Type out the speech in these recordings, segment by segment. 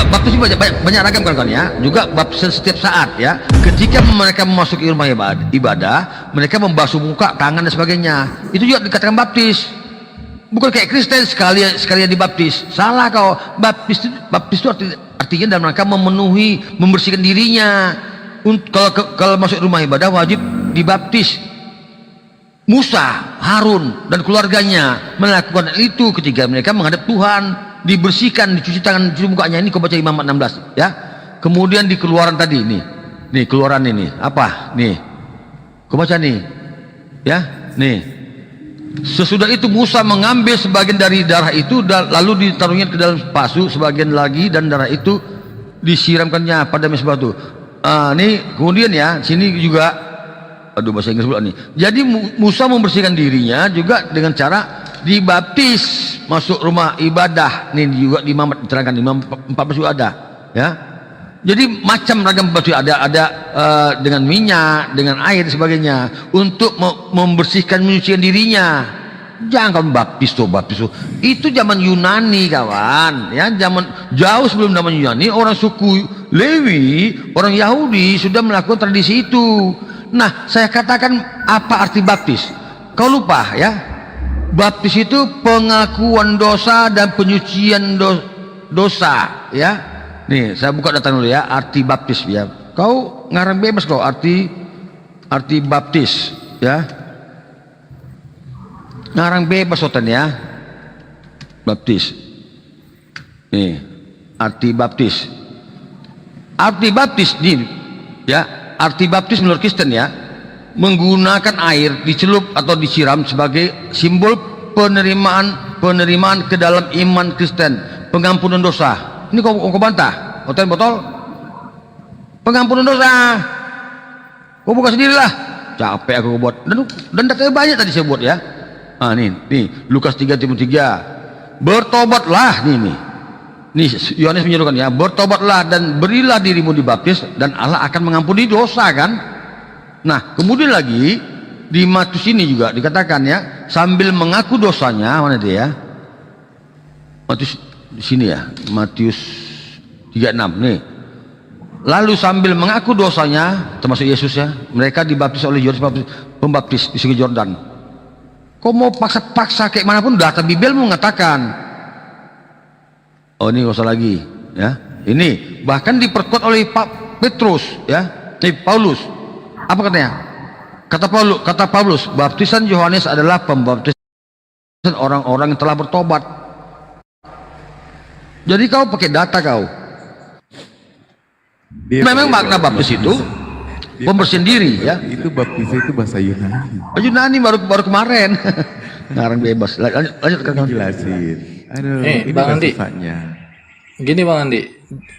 baptis banyak ragam kawan-kawan ya. Juga baptisan setiap saat ya. Ketika mereka memasuki rumah ibadah, mereka membasuh muka, tangan dan sebagainya. Itu juga dikatakan baptis. Bukan kayak Kristen sekalian dibaptis. Salah kau. Baptis itu artinya dalam rangka memenuhi, membersihkan dirinya. Kalau masuk rumah ibadah wajib dibaptis. Musa, Harun dan keluarganya melakukan itu ketika mereka menghadap Tuhan, dibersihkan, dicuci tangan, dicuci mukanya. Ini kau baca Imamat 16 ya. Kemudian di Keluaran tadi nih Keluaran ini apa nih, kau baca nih ya, nih sesudah itu Musa mengambil sebagian dari darah itu lalu ditaruhnya ke dalam pasu, sebagian lagi dan darah itu disiramkannya pada mezbah itu. Nih kemudian ya sini juga, aduh bahasa Inggris pula nih. Jadi Musa membersihkan dirinya juga dengan cara dibaptis masuk rumah ibadah. Nih juga di Imamat diterangkan, Imam 14 juga ada ya. Jadi macam ragam baptis ada dengan minyak, dengan air dan sebagainya untuk membersihkan, menyucikan dirinya. Jangan baptis tuh. Itu zaman Yunani kawan ya, zaman jauh sebelum zaman Yunani orang suku Lewi, orang Yahudi sudah melakukan tradisi itu. Nah, saya katakan apa arti baptis? Kau lupa ya? Baptis itu pengakuan dosa dan penyucian dosa ya. Nih, saya buka data dulu ya, arti baptis ya. Kau ngarang bebas kau arti baptis ya. Ngarang bebas sotan ya. Baptis. Nih, arti baptis. Arti baptis nih ya. Arti baptis menurut Kristen ya, menggunakan air dicelup atau disiram sebagai simbol penerimaan ke dalam iman Kristen, pengampunan dosa. Ini kau bantah, botol pengampunan dosa. Kau buka sendirilah, capek aku buat. Dan datanya banyak tadi saya buat ya. Nih Lukas 3:3, bertobatlah Nih Yohanes menyuruhkan ya, bertobatlah dan berilah dirimu dibaptis dan Allah akan mengampuni dosa kan. Nah kemudian lagi di Matius ini juga dikatakan ya, sambil mengaku dosanya, mana dia ya, Matius di sini ya, Matius 36 nih. Lalu sambil mengaku dosanya, termasuk Yesus ya, mereka dibaptis oleh Yohanes Pembaptis di Sungai Yordan. Kau mau paksa kayak manapun, data Bible mengatakan. Oh ini gak usah lagi ya. Ini bahkan diperkuat oleh Pak Petrus ya, Paulus. Apa katanya? Kata Paulus, baptisan Yohanes adalah pembaptisan orang-orang yang telah bertobat. Jadi kau pakai data kau. Memang makna baptis itu pembersihan diri ya. Itu baptis itu bahasa Yunani. Yunani baru kemarin. Ngarang bebas. Lanjut kan jelasin. Aduh, ini Bang Andi. Gini Bang Andi,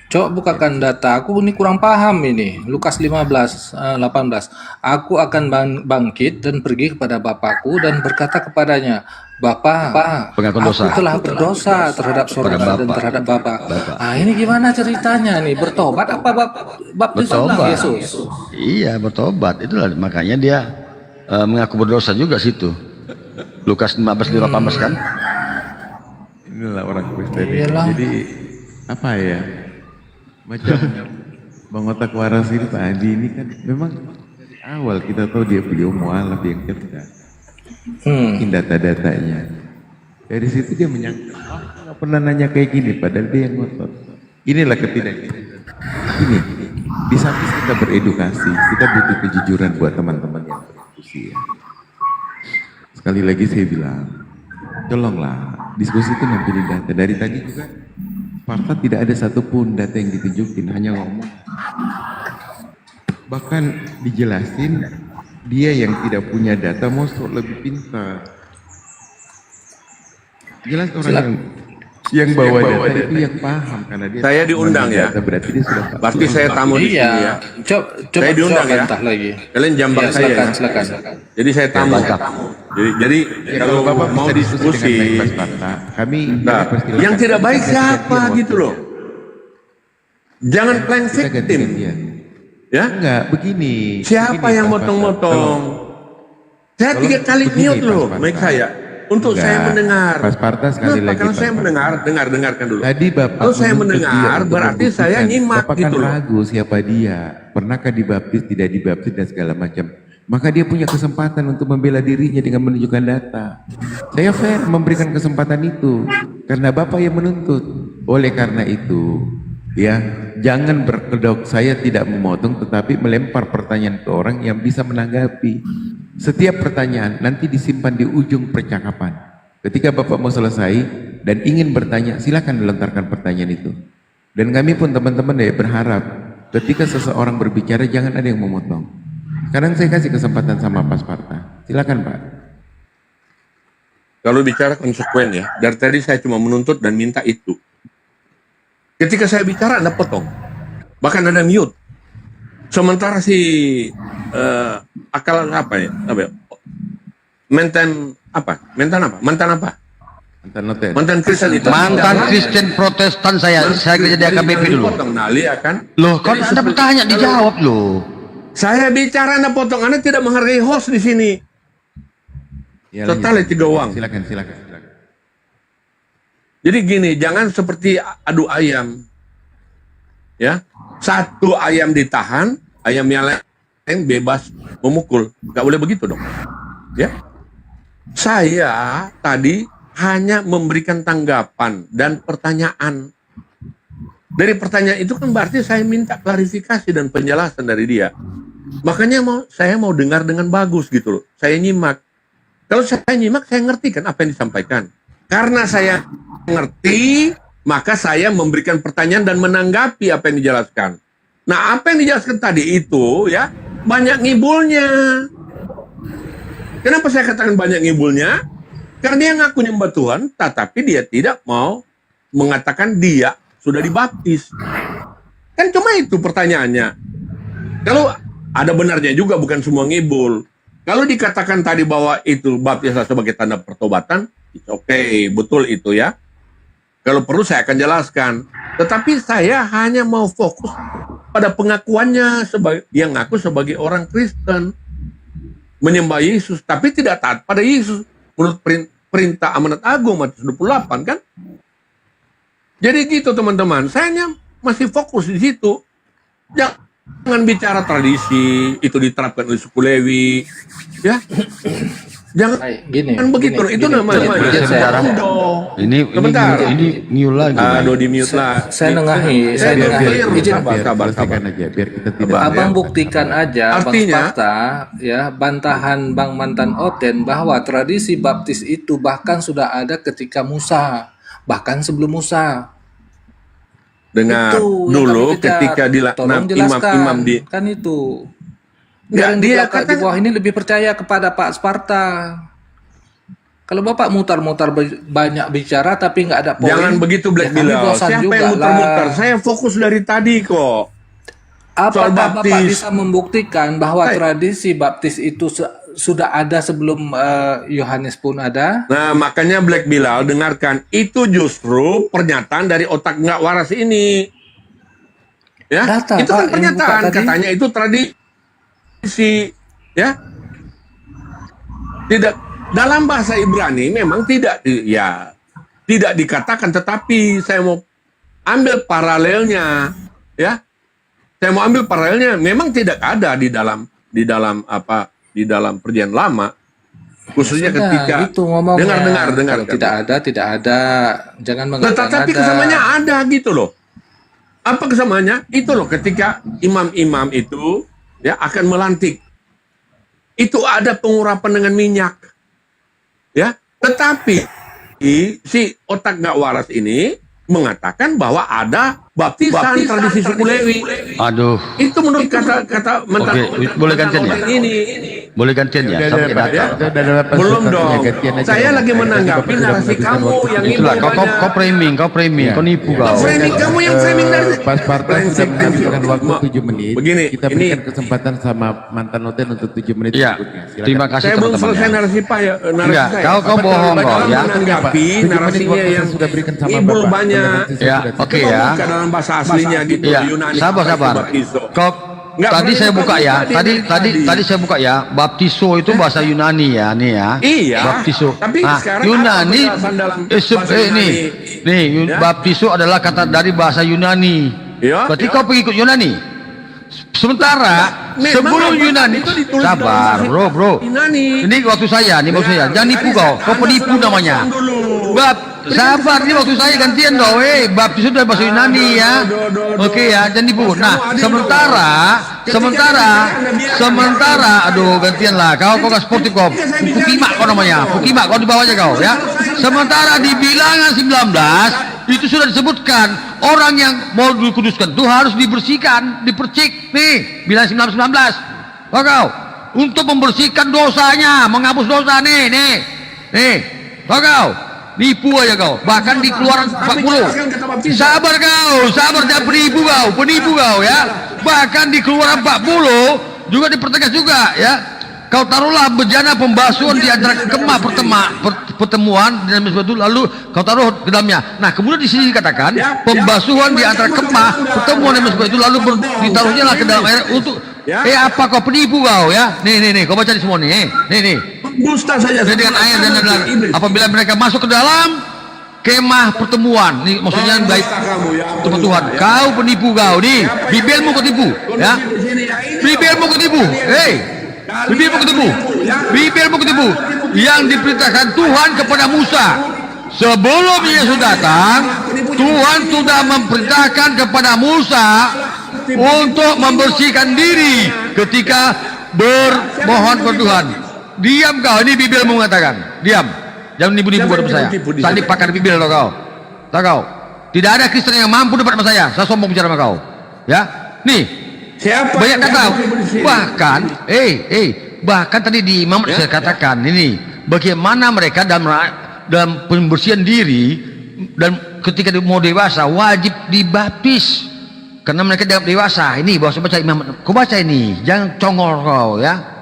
coba bukakan data. Aku ini kurang paham ini. Lukas 15:18. Aku akan bangkit dan pergi kepada Bapakku dan berkata kepadanya, Bapa, aku telah berdosa terhadap surga dan terhadap Bapa. Ini gimana ceritanya nih? Bertobat apa baptis Yesus? Iya, bertobat. Itulah makanya dia mengaku berdosa juga situ. Lukas 15:18 kan? Inilah orang Kristen. Jadi apa ya, macam Bang Otak Waras ini, Pak Andi ini kan memang dari awal kita tahu beliau mualaf yang cerdas, mungkin data-datanya dari situ dia menyangka nggak pernah nanya kayak gini, padahal dia yang ngotot. Inilah ketidakjelasan. Ini di samping kita beredukasi, kita butuh kejujuran buat teman-teman yang berdiskusi ya. Sekali lagi saya bilang, tolonglah diskusi itu nampilin data. Dari tadi juga fakta tidak ada satupun data yang ditunjukin, hanya ngomong. Bahkan dijelasin dia yang tidak punya data mau lebih pintar. Jelas orang yang bawa data itu yang paham karena dia. Saya diundang ya. Berarti dia sudah. Berarti saya tamu di sini ya. Coba saya diundang ya. Lagi. Kalian jambak ya, saya. Silakan. Jadi saya tamu. Jadi kalau Bapak mau bisa diskusi, kami yang tidak baik siapa gitu loh. Jangan playing victim. Ya? Enggak, begini. Siapa yang motong-motong? Saya 3 kali mute loh, mic saya. untuk Enggak. saya mendengar. Pas Parta sekali Kenapa? lagi, Kalau Pak saya Parta. dengarkan dulu. Tadi Bapak Kalau saya menuntut dia mendengar, untuk berarti saya membuktikan. nyimak Bapak kan gitu loh. ragu siapa dia, pernahkah dibaptis, tidak dibaptis dan segala macam. Maka dia punya kesempatan untuk membela dirinya dengan menunjukkan data. Saya fair memberikan kesempatan itu karena Bapak yang menuntut. Oleh karena itu, ya, jangan berkedok. Saya tidak memotong tetapi melempar pertanyaan ke orang yang bisa menanggapi. Setiap pertanyaan nanti disimpan di ujung percakapan. Ketika Bapak mau selesai dan ingin bertanya, silakan lontarkan pertanyaan itu. Dan kami pun teman-teman ya berharap ketika seseorang berbicara jangan ada yang memotong. Sekarang saya kasih kesempatan sama Pak Sparta. Silakan Pak. Kalau bicara konsekuen ya, dari tadi saya cuma menuntut dan minta itu. Ketika saya bicara Anda potong. Bahkan Anda mute. Sementara si akal apa ya? Mantan apa? Mantan Kristen itu. Mantan Kristen Protestan saya kerja di AKBP dulu. Potong Nali akan. Loh, kan Anda bertanya dijawab loh. Saya bicara Anda potong, Anda tidak menghargai host di sini. Ya, Total lanjut. 3 uang. Silakan. Jadi gini, jangan seperti adu ayam. Ya, satu ayam ditahan, ayam yang lain bebas memukul. Nggak boleh begitu dong. Ya, saya tadi hanya memberikan tanggapan dan pertanyaan. Dari pertanyaan itu kan berarti saya minta klarifikasi dan penjelasan dari dia. Makanya saya mau dengar dengan bagus gitu loh. Saya nyimak. Kalau saya nyimak, saya ngerti kan apa yang disampaikan. Karena saya ngerti, maka saya memberikan pertanyaan dan menanggapi apa yang dijelaskan. Nah, apa yang dijelaskan tadi itu ya banyak ngibulnya. Kenapa saya katakan banyak ngibulnya? Karena dia ngaku nyembah Tuhan, tetapi dia tidak mau mengatakan dia sudah dibaptis. Kan cuma itu pertanyaannya. Kalau ada benarnya juga, bukan semua ngibul. Kalau dikatakan tadi bahwa itu baptis sebagai tanda pertobatan, oke, betul itu ya. Kalau perlu saya akan jelaskan. Tetapi saya hanya mau fokus pada pengakuannya sebagai yang ngaku sebagai orang Kristen, menyembah Yesus, tapi tidak taat pada Yesus menurut perintah amanat agung Matius 28 kan. Jadi gitu teman-teman, saya hanya masih fokus di situ. Jangan bicara tradisi itu diterapkan oleh suku Lewi, ya. Jangan Gini, kan begitu. Itu namanya saya- sebentar. Ini new lagi. Aduh, di mute lah. saya nengahi, Saya saya nengahi. clear. Izin, Sabar. Selesaikan aja biar kita tidak Abang buktikan aja, Artinya- Bang Sparta, ya, bantahan Bang Mantan Oten bahwa tradisi baptis itu bahkan sudah ada ketika Musa, bahkan sebelum Musa. Dengar Itu yang dulu kami kejar. ketika Tolong jelaskan, imam-imam di kan itu. Nggak, Yang di dia belakang- di kata- bawah ini lebih percaya kepada Pak Sparta. Kalau Bapak mutar-mutar banyak bicara tapi nggak ada poin, jangan begitu Black ya kami Bilal. bosan Siapa juga yang muter-muter? lah. Saya fokus dari tadi kok. Soal Apakah Bapak baptis. bisa membuktikan bahwa Hai. tradisi baptis itu sudah ada sebelum Yohanes pun ada? Nah, makanya Black Bilal dengarkan, itu justru pernyataan dari otak nggak waras ini. Ya, Data, itu Pak, kan yang pernyataan, buka tadi. katanya itu tradisi, ya. Tidak dalam bahasa Ibrani memang tidak dikatakan, tetapi saya mau ambil paralelnya, ya. Saya mau ambil paralelnya, memang tidak ada di dalam perjanjian lama, khususnya Sudah, ketika itu ngomongnya. dengar. Kalau tidak ada, jangan mengatakan Tetapi ada. kesamaannya ada gitu loh. Apa kesamaannya? Itu loh ketika imam-imam itu ya akan melantik. Itu ada pengurapan dengan minyak. Ya, tetapi si otak nggak waras ini mengatakan bahwa ada baptisan tradisi suku Lewi. Aduh, Itu menurut kata mantan Oke, boleh gantian ya? mantan ini. boleh gantian ya? Udah, Sampai udah, data. Belum dong. Saya lagi menanggapi narasi kamu yang Itulah, ngibul banyak. kau framing, kau nipu kau. Framing kamu yang framing dari Pas Parta sudah menghabiskan waktu 7 menit. Begini, kita ini- berikan kesempatan sama mantan Noten untuk 7 menit Iya, berikutnya. Silakan. terima kasih Saya belum teman-teman selesai ya. narasi Pak ya. Narasi Enggak, saya. kau bohong kau Dalam ya. menanggapi 7 menit narasinya waktu yang saya sudah berikan sama ngibul Bapak. banyak. Toleransi saya Ya, sudah oke Coba ya. buka dalam bahasa aslinya gitu Iya, Yunani. sabar. Baptizo. Nggak tadi boleh saya buka ya. tadi. Tadi saya buka ya. Baptiso itu bahasa Yunani ya, nih ya. Iya. Baptiso. Tapi sekarang Yunani apa penjelasan dalam bahasa Yunani? nih, Ya. baptiso adalah kata dari bahasa Yunani. Ya, Berarti ya. kau pengikut Yunani. Sementara Memang sebelum apa? Yunani, Itu ditulis dalam sabar bahasa bro. Yunani. Ini waktu saya, jangan nipu kau. Kau Anda penipu sudah namanya. potong dulu. Sabar, ini waktu saya gantian dong. Baptiso dari bahasa Yunani ya. Oke ya, jangan nipu. Nah, sementara, aduh gantian lah. Kau nggak sportif kau. Pukimak kau namanya. Pukimak kau di bawah aja kau ya. Sementara di bilangan 19 itu sudah disebutkan orang yang mau dikuduskan itu harus dibersihkan, dipercik. Nih, bilangan 19. Kau untuk membersihkan dosanya, menghapus dosa nih. Kau nipu aja kau. Bahkan di Keluaran 40. Sabar jangan penipu kau ya. Bahkan di Keluaran 40 juga dipertegas juga ya. Kau taruhlah bejana pembasuhan di antara kemah pertemuan dan itu lalu kau taruh ke dalamnya. Nah, kemudian di sini dikatakan pembasuhan di antara kemah pertemuan dan itu lalu ditaruhnya lah ke dalam air untuk apa kau penipu kau ya. Nih kau baca di semua nih. Dusta saja. Jadi dengan air dan apabila mereka masuk ke dalam kemah pertemuan, nih maksudnya baik tempat Tuhan. Kau penipu kau nih, bibirmu kau tipu, ya. Bibirmu kau tipu, bibirmu kau tipu. Yang diperintahkan Tuhan kepada Musa sebelum Yesus datang, Tuhan sudah memerintahkan kepada Musa untuk membersihkan diri ketika bermohon kepada Tuhan. Diam kau, ini bibirmu mengatakan. Diam. Jangan nipu-nipu kepada saya. Tadi pakar bibir loh kau. Tahu kau? Tidak ada Kristen yang mampu depan sama saya. Saya sombong bicara sama kau. Ya. Nih. Siapa banyak yang kata. mampu bersih? Bahkan, bahkan tadi di Imam saya katakan ini bagaimana mereka dalam pembersihan diri dan ketika mau dewasa wajib dibaptis. Karena mereka dianggap dewasa. Ini baca Imam. Kau baca ini. Jangan congol kau ya.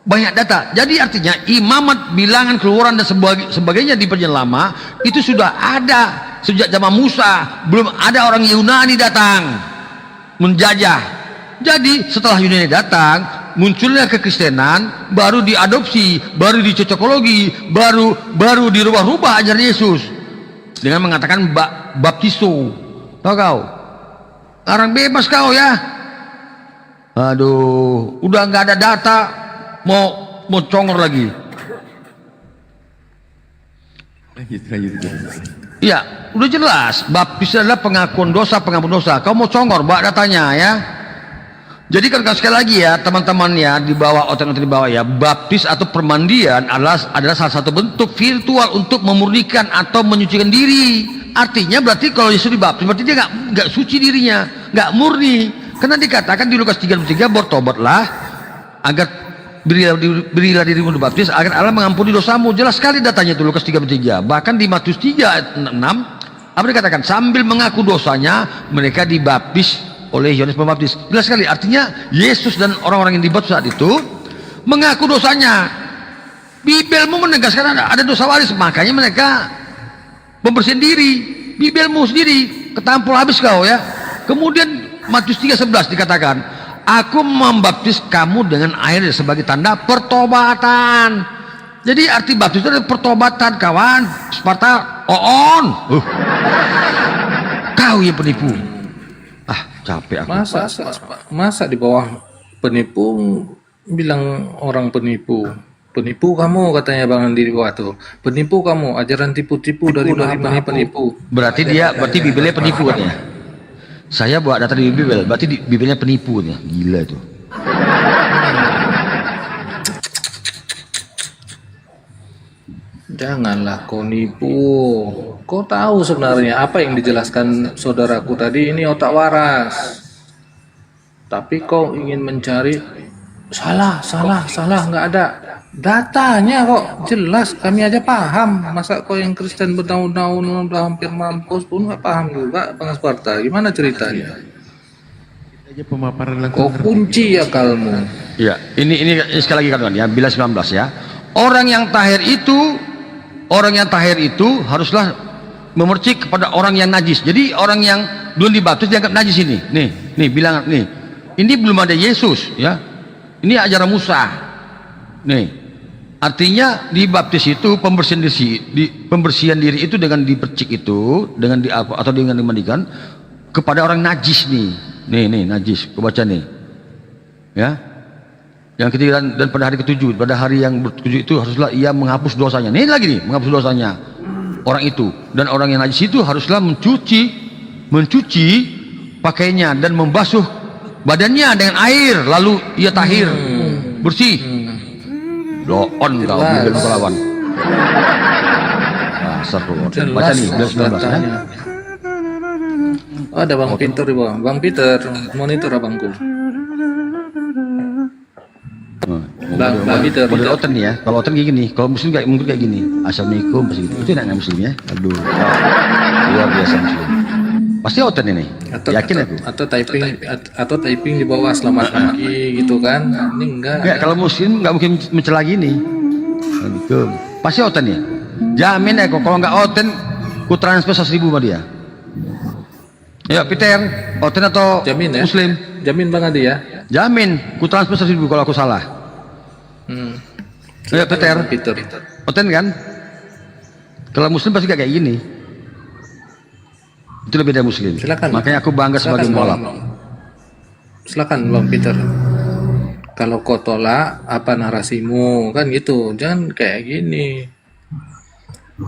Banyak data. Jadi artinya imamat, bilangan, keluaran dan sebagainya di perjanjian lama itu sudah ada sejak zaman Musa. Belum ada orang Yunani datang menjajah. Jadi setelah Yunani datang munculnya kekristenan, baru diadopsi, baru dicocokologi, baru dirubah-rubah ajaran Yesus dengan mengatakan baptiso. Tahu kau? Orang bebas kau ya. Aduh, udah nggak ada data. Mau congor lagi. Lanjut. Iya, udah jelas. Baptis adalah pengakuan dosa, pengampun dosa. Kau mau congor, bawa datanya ya. Jadi kan sekali lagi ya, teman-teman ya, di bawah otak-otak di bawah ya, baptis atau permandian adalah salah satu bentuk virtual untuk memurnikan atau menyucikan diri. Artinya berarti kalau Yesus dibaptis, berarti dia nggak suci dirinya, nggak murni. Karena dikatakan di Lukas 3:3, bertobatlah agar berilah dirimu dibaptis agar Allah mengampuni dosamu. Jelas sekali datanya itu Lukas 3:3. Bahkan di Matius 3:6 apa dikatakan? Sambil mengaku dosanya mereka dibaptis oleh Yohanes Pembaptis. Jelas sekali, artinya Yesus dan orang-orang yang dibaptis saat itu mengaku dosanya. Bibelmu menegaskan ada dosa waris, makanya mereka membersihkan diri. Bibelmu sendiri ketampul habis kau ya. Kemudian Matius 3:11 dikatakan, aku membaptis kamu dengan air sebagai tanda pertobatan. Jadi arti baptis itu adalah pertobatan, kawan. Sparta, kau yang penipu. Capek aku. Masa di bawah penipu bilang orang penipu. Penipu kamu, katanya Bang Andi di bawah tuh. Penipu kamu, ajaran tipu-tipu dari penipu. Berarti bibelnya penipu katanya. Saya bawa data di Bibel, berarti Bibelnya penipu nih. Gila itu. Janganlah kau nipu. Kau tahu sebenarnya apa yang dijelaskan saudaraku tadi ini otak waras. Tapi kau ingin mencari salah, nggak ada. Datanya kok jelas, kami aja paham. Masa kau yang Kristen bertahun-tahun udah hampir mampus pun nggak paham juga, Bang Sparta? Gimana ceritanya? Aja pemaparan Kau langsung. kunci akalmu. Ya, ini sekali lagi kan ya, bila 19 ya. Orang yang tahir itu haruslah memercik kepada orang yang najis. Jadi orang yang belum dibaptis dianggap najis ini. Nih bilangan nih. Ini belum ada Yesus, ya. Ini ajaran Musa. Nih, artinya di baptis itu pembersihan diri itu dengan dipercik itu, dengan atau dengan dimandikan kepada orang najis nih. Nih najis, kebaca nih. Ya. Yang ketiga dan pada hari ketujuh, pada hari yang ketujuh itu haruslah ia menghapus dosanya. Nih lagi nih, menghapus dosanya orang itu, dan orang yang najis itu haruslah mencuci pakainya dan membasuh badannya dengan air, lalu ia tahir, bersih. Doon kau bilang lawan. Seru. Baca nih, 19 ya. Oh, ada Bang Peter di bawah. Bang Peter, monitor abangku. Bang Peter. Model oten nih ya. Kalau oten kayak gini, kalau muslim kayak mungkin kayak gini. Assalamualaikum pasti gitu. Itu enggak muslim ya. Aduh. Luar biasa muslim. Pasti oten ini. Yakin aku. Atau typing di bawah selamat pagi gitu kan. Ini enggak. Ya, kalau muslim enggak mungkin mencela gini. Assalamualaikum. Pasti oten ya. Jamin ya kok, kalau enggak oten ku transfer 100.000 sama dia. Ya Peter, oten atau Jamin ya? muslim? Jamin Bang Adi ya. Jamin, ku transfer 100.000 kalau aku salah. Ya Peter, oten kan? Kalau muslim pasti kayak gini. Itu lebih dari muslim. Silakan. Makanya aku bangga sebagai mualaf. Silakan Bang Peter. Kalau kau tolak, apa narasimu kan gitu. Jangan kayak gini.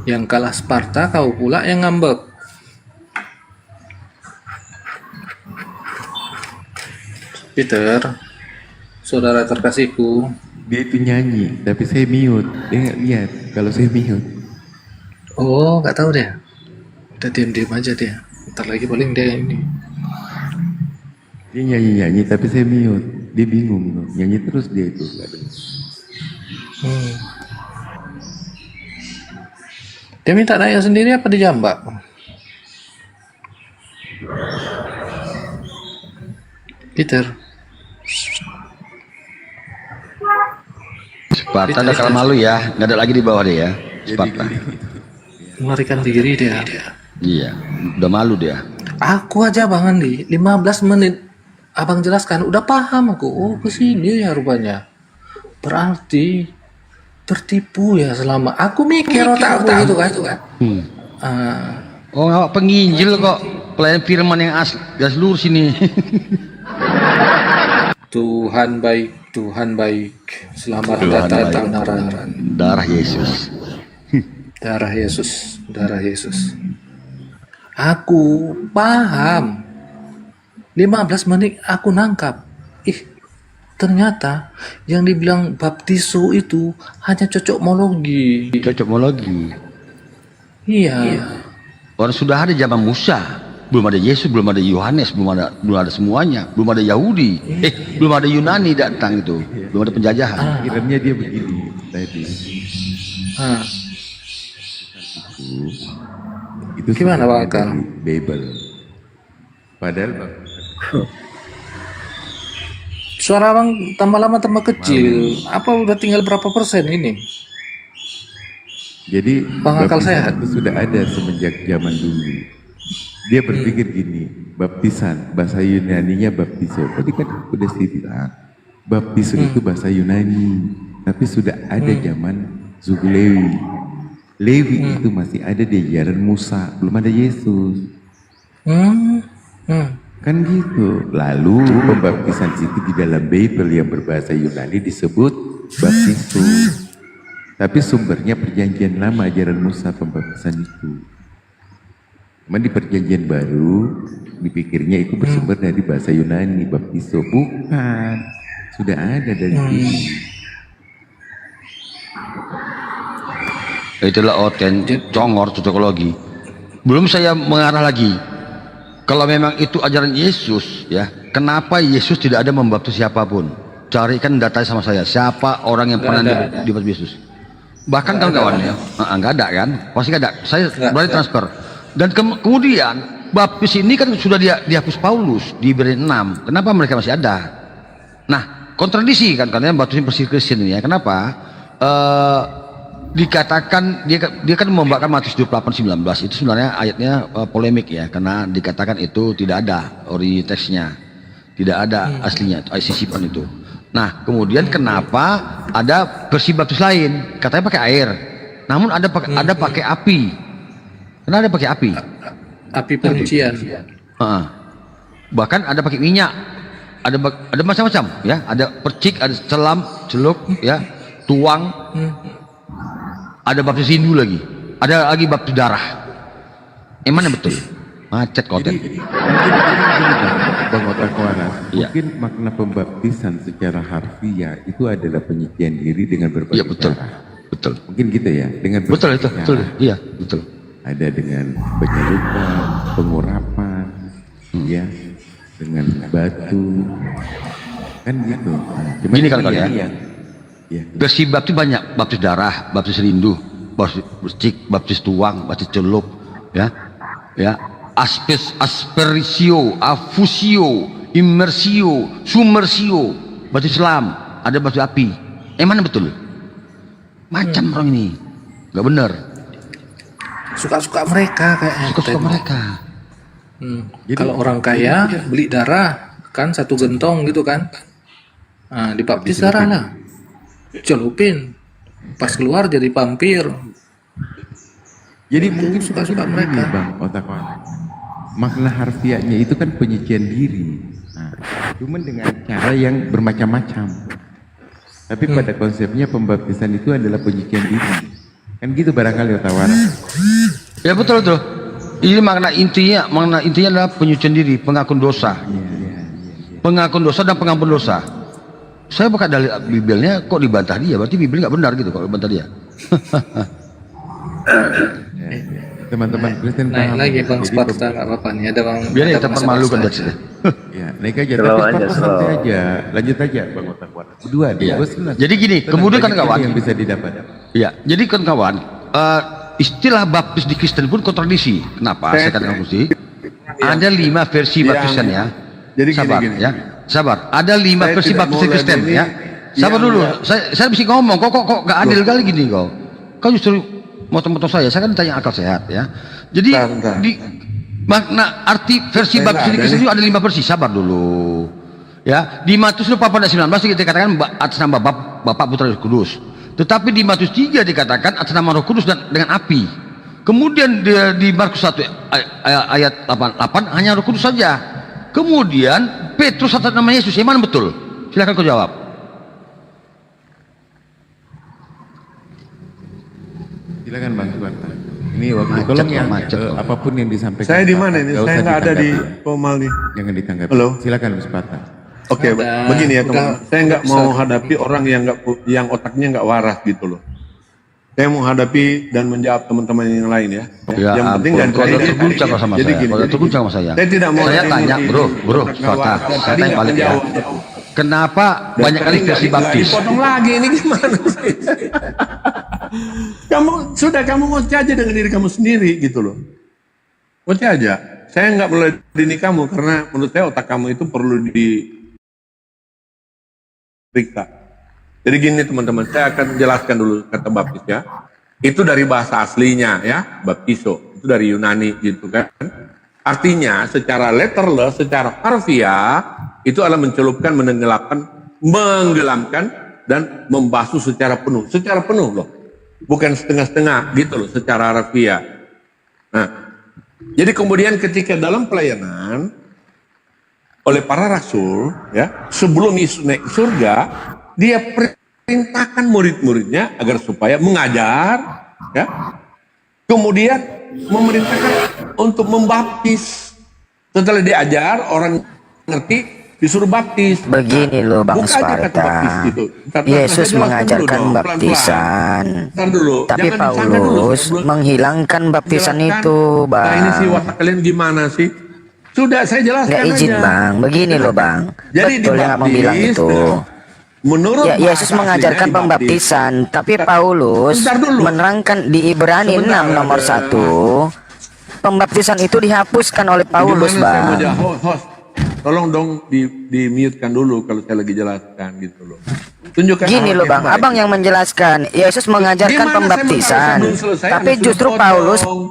Yang kalah Sparta kau pula yang ngambek. Peter, saudara terkasihku. Dia itu nyanyi, tapi saya mute. Dia nggak lihat kalau saya mute. Oh, nggak tahu deh. Udah diam-diam aja dia. Ntar lagi paling dia ini. Dia nyanyi-nyanyi, tapi saya mute. Dia bingung tuh. Nyanyi terus dia itu. Dia minta nanya sendiri apa dijambak? Peter. Sparta ada kalau malu ya, nggak ada lagi di bawah dia ya. Sparta. Melarikan diri dia. Iya, udah malu dia. Aku aja Bang Andi, 15 menit Abang jelaskan, udah paham aku. Oh, kesini ya rupanya. Berarti tertipu ya selama. Aku mikir otak aku gitu kan. Oh, awak penginjil kok, pelayan firman yang asli, gas lurus ini. Tuhan baik, Tuhan baik. Selamat datang kebenaran. Darah Yesus. Darah Yesus, darah Yesus. Aku paham. 15 menit aku nangkap. Ternyata yang dibilang baptiso itu hanya cocokmologi. Cocokmologi. Iya. Orang sudah ada zaman Musa, belum ada Yesus, belum ada Yohanes, belum ada semuanya, belum ada Yahudi, belum ada Yunani datang itu, belum ada penjajahan. Kiranya dia begini tadi. Itu Gimana Bang Akal? Bible. Padahal Suara Bang tambah lama tambah kecil. Apa udah tinggal berapa persen ini? jadi Bang Akal baptisan sehat. itu sudah ada semenjak zaman dulu. Dia berpikir gini, baptisan bahasa Yunaninya baptiso. Tadi kan udah saya bilang, baptiso itu bahasa Yunani, tapi sudah ada zaman suku Lewi. Lewi itu masih ada di ajaran Musa, belum ada Yesus. Kan gitu. Lalu pembaptisan itu di dalam Bible yang berbahasa Yunani disebut baptiso. Tapi sumbernya perjanjian lama ajaran Musa pembaptisan itu. Cuma di perjanjian baru dipikirnya itu bersumber dari bahasa Yunani baptiso. Bukan. Sudah ada dari sini. Itulah congor cocokologi. Belum saya mengarah lagi. Kalau memang itu ajaran Yesus, ya, kenapa Yesus tidak ada membaptis siapapun? Carikan datanya sama saya. Siapa orang yang pernah dibaptis Yesus? Bahkan kawan-kawan ya, nggak ada kan? Pasti nggak ada. Saya berani transfer. Dan kemudian baptis ini kan sudah dihapus Paulus di Ibrani 6. Kenapa mereka masih ada? Nah, kontradiksi kan karena baptisnya bersih Kristen ini ya. Kenapa? Dikatakan dia kan membawakan Matius 28:19 itu sebenarnya ayatnya polemik ya karena dikatakan itu tidak ada ori teksnya. Tidak ada aslinya sisipan itu. Nah, kemudian kenapa ada versi baptis lain? Katanya pakai air. Namun ada pakai api. Kenapa ada pakai api? Api penyucian. Bahkan ada pakai minyak. Ada macam-macam ya. Ada percik, ada celup ya, tuang. Ada baptis rindu lagi. Ada lagi baptis darah. Yang mana betul? Macet konten. Bang Otak Waras, Iya. mungkin makna pembaptisan secara harfiah itu adalah penyucian diri dengan berbagai Iya betul. cara. Betul. Mungkin gitu ya, dengan Betul itu, berbagai betul. cara. Iya, betul. Ada dengan penyelupan, pengurapan, ya, dengan batu, kan gitu. Cuma Gini kan ini kali ya. Ya. Versi baptis banyak, baptis darah, baptis rindu, baptis percik, baptis tuang, baptis celup, ya, asperisio, afusio, immersio, submersio, baptis Islam, ada baptis api. Mana betul? Macam orang ini, nggak benar. Suka-suka mereka kayaknya. Suka-suka mereka. Jadi- Kalau orang kaya beli darah kan 1 gentong gitu kan. Nah, dibaptis darah lah. Celupin. Pas keluar jadi vampir. Jadi mungkin suka-suka ini, mereka. Bang Otak Waras. Makna harfiahnya itu kan penyucian diri. Nah, cuman dengan cara yang bermacam-macam. Tapi pada konsepnya pembaptisan itu adalah penyucian diri. Kan gitu barangkali Otak Waras. Ya betul tuh. Ini makna intinya adalah penyucian diri, pengakuan dosa. Pengakuan dosa dan pengampun dosa. Saya buka dalil Bibelnya kok dibantah dia, berarti Bibel nggak benar gitu kalau dibantah dia. Teman-teman Kristen Naik paham. lagi Bang Jadi Sparta nggak apa-apa nih. Ada Bang. Biar ya ada kita Bang permalukan Sparta. dari sini. Ya, naik aja. Slow Tapi aja, Sparta slow. santai aja. Lanjut aja Bang Otak Waras. Berdua, Iya. bos lah. Jadi gini, Tenang, kemudian kan banyak kawan. yang bisa didapat. Ya, jadi kawan, istilah baptis di Kristen pun kontradiksi. Kenapa? Saya katakan sih. Ada 5 versi baptisan ya. Jadi Sabar gini. ya. Sabar. Ada 5 Saya versi tidak baptis mau Kristen ladeni ya. Sabar yang dulu. enggak. Saya bisa ngomong. Kok gak adil kali gini kau. Kau justru motong-motong saya. Saya kan tanya akal sehat ya. Jadi Bentar. di makna arti versi Saya baptis di nggak ada Kristen nih. itu ada 5 versi. Sabar dulu. Ya, di Matius 4:19 dikatakan atas nama Bapa, Putra, dan Roh Kudus. Tetapi di Matius 3 dikatakan atas nama Roh Kudus dan dengan api. Kemudian di Markus 1 ayat 8 hanya Roh Kudus saja. Kemudian Petrus atas nama Yesus. Yang mana betul? Silakan kau jawab. Silakan Bang Sparta. Ini waktu Macet tolong kok, yang macet kok. apapun yang disampaikan. Saya di Sparta, mana ini? nggak Saya usah nggak ada di ditanggapi. Komal nih. Jangan ditanggapi. Halo? Silakan Sparta. Oke, Udah, begini ya teman. udah. Saya nggak mau hadapi orang yang otaknya nggak waras gitu loh. Saya mau hadapi dan menjawab teman-teman yang lain ya. Ya yang penting ampun, dan kau udah jadi- terguncang kau sama jadi saya. gini, Kau udah jadi terguncang gini. sama saya. Saya tidak mau Saya dari tanya, ini, bro, otak nggak Sparta. waras. Saya Tadi tanya nggak balik ya. menjawab. Kenapa banyak kali versi baptis? Potong lagi ini gimana sih? kamu ngoceh aja dengan diri kamu sendiri gitu loh. Ngoceh aja. Saya nggak meladeni kamu karena menurut saya otak kamu itu perlu diperiksa. Jadi gini teman-teman, saya akan jelaskan dulu kata baptis ya. Itu dari bahasa aslinya ya, baptiso. Itu dari Yunani gitu kan. Artinya secara letterless, secara harfiah itu adalah mencelupkan, menenggelamkan, menggelamkan dan membasuh secara penuh loh. Bukan setengah-setengah gitu loh secara harfiah. Nah, jadi kemudian ketika dalam pelayanan oleh para rasul ya, sebelum Yesus naik ke surga, dia perintahkan murid-muridnya agar supaya mengajar ya. Kemudian memerintahkan untuk membaptis. Setelah diajar, orang ngerti, disuruh baptis. Begini loh Bang Buka aja kata Sparta. baptis gitu. Ntar, Yesus saya jelaskan mengajarkan dulu dong, baptisan. pelan-pelan. Ntar dulu, Tapi jangan disangka dulu Paulus sebelum- menghilangkan baptisan Jelaskan. itu, Bang. Nah ini sih watak kalian gimana sih? Sudah saya jelaskan Nggak izin, aja. Bang. Begini loh, Bang. Jadi Betul yang Abang bilang dibaptis, itu. menurut Ya, Yesus bahasa mengajarkan aslinya dibaptis. pembaptisan, tapi Paulus Sebentar dulu. menerangkan di Ibrani Sebentar, 6 nomor 1, pembaptisan itu dihapuskan oleh Paulus, Gimana saya mau Bang. jawab? Host, tolong dong di mute-kan dulu kalau saya lagi jelaskan gitu loh. Tunjukkan Gini arah loh, yang Bang. baik. Abang yang menjelaskan. Yesus mengajarkan Gimana saya pembaptisan, belum selesai, tapi Anda justru sudah Paulus potong.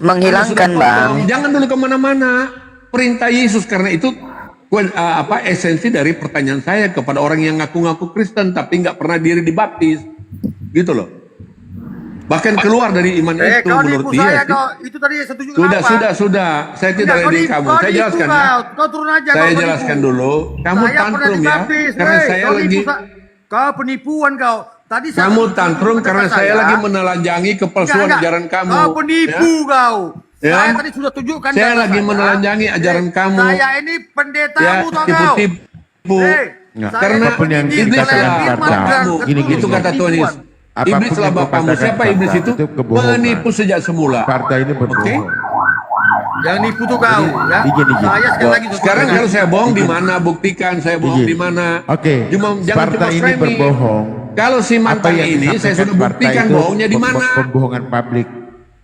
menghilangkan, Anda sudah Bang. potong. Jangan dulu kemana-mana. Perintah Yesus karena itu esensi dari pertanyaan saya kepada orang yang ngaku-ngaku Kristen tapi nggak pernah diri dibaptis, gitu loh. Bahkan keluar dari iman itu kau menurut nipu dia. saya, sih. kau. Itu tadi saya setuju Sudah. Saya tidak ada di kamu. Saya jelaskan ya. Kau turun aja. Saya kau jelaskan penipu. dulu. Kamu Saya pernah tantrum ya, dibaptis, karena hei, saya kau lagi. nipu kau penipuan kau. Tadi saya Kamu setuju tantrum dengan karena kata saya lagi menelanjangi kepalsuan Enggak. ajaran kamu. Kau penipu kau. Ya. Saya tadi sudah tunjukkan. Saya data lagi menelanjangi ajaran kamu. Saya ini pendetamu, Ya, tau kau. tipu-tipu. Hei, Nggak. saya Karena apapun yang dididik kita oleh katakan firman Sparta, dan gini, keturunan itu kata Tuhan Yesus. Apapun Iblis yang lah kau bapamu. katakan, Siapa iblis Sparta, itu? kebohongan. Penipu sejak semula. Sparta ini berbohong. Yang nipu tuh kau, ya. Izin. Saya sekali lagi Sekarang kalau saya bohong di mana? Buktikan saya bohong Izin. di mana? Oke, Jangan Sparta cuma ini framing. berbohong. Kalau si Apa mantan yang ini saya disampaikan sudah Sparta buktikan itu bohongnya di mana? Pembohongan publik.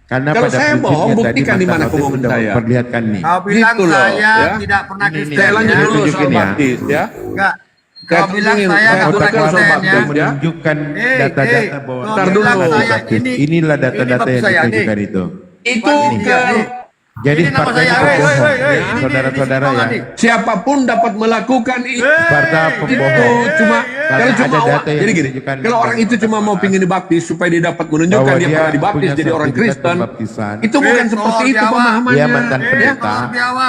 Karena Kalau pada saya bohong, prinsipnya buktikan tadi di mana Mantan kebohongan Otis sudah saya. memperlihatkan nih. Kau bilang Gitu loh, saya ya. tidak pernah Kristen. Saya lanjut ya. dulu soal tunjukin ya. baptis ya. Enggak. Saya Kau bilang tunjukin, saya saya nggak pernah tunjukkan soal Kristen, baptis, ya. ya. Menunjukkan Hei, data-data hei, bahwa kau Ntar bilang dulu. saya baptis. ini- Inilah ini data-data baptis yang saya, ditunjukkan nih. itu. Itu Ini dia, kalau nih. Jadi Ini nama Sparta saya, ini hei, berbohong. hei, hei, ini Saudara-saudara nih, ya. nih. siapapun dapat melakukan itu. Sparta Hei, Itu pembohong. cuma Karena kalau cuma ada awak, data yang jadi gini, ditunjukkan kalau orang itu cuma mau pingin dibaptis supaya dia dapat menunjukkan bahwa dia dia pernah dibaptis punya jadi orang sertifikat Kristen, pembaptisan. itu bukan seperti itu pemahamannya. Dia mantan Ya. pendeta.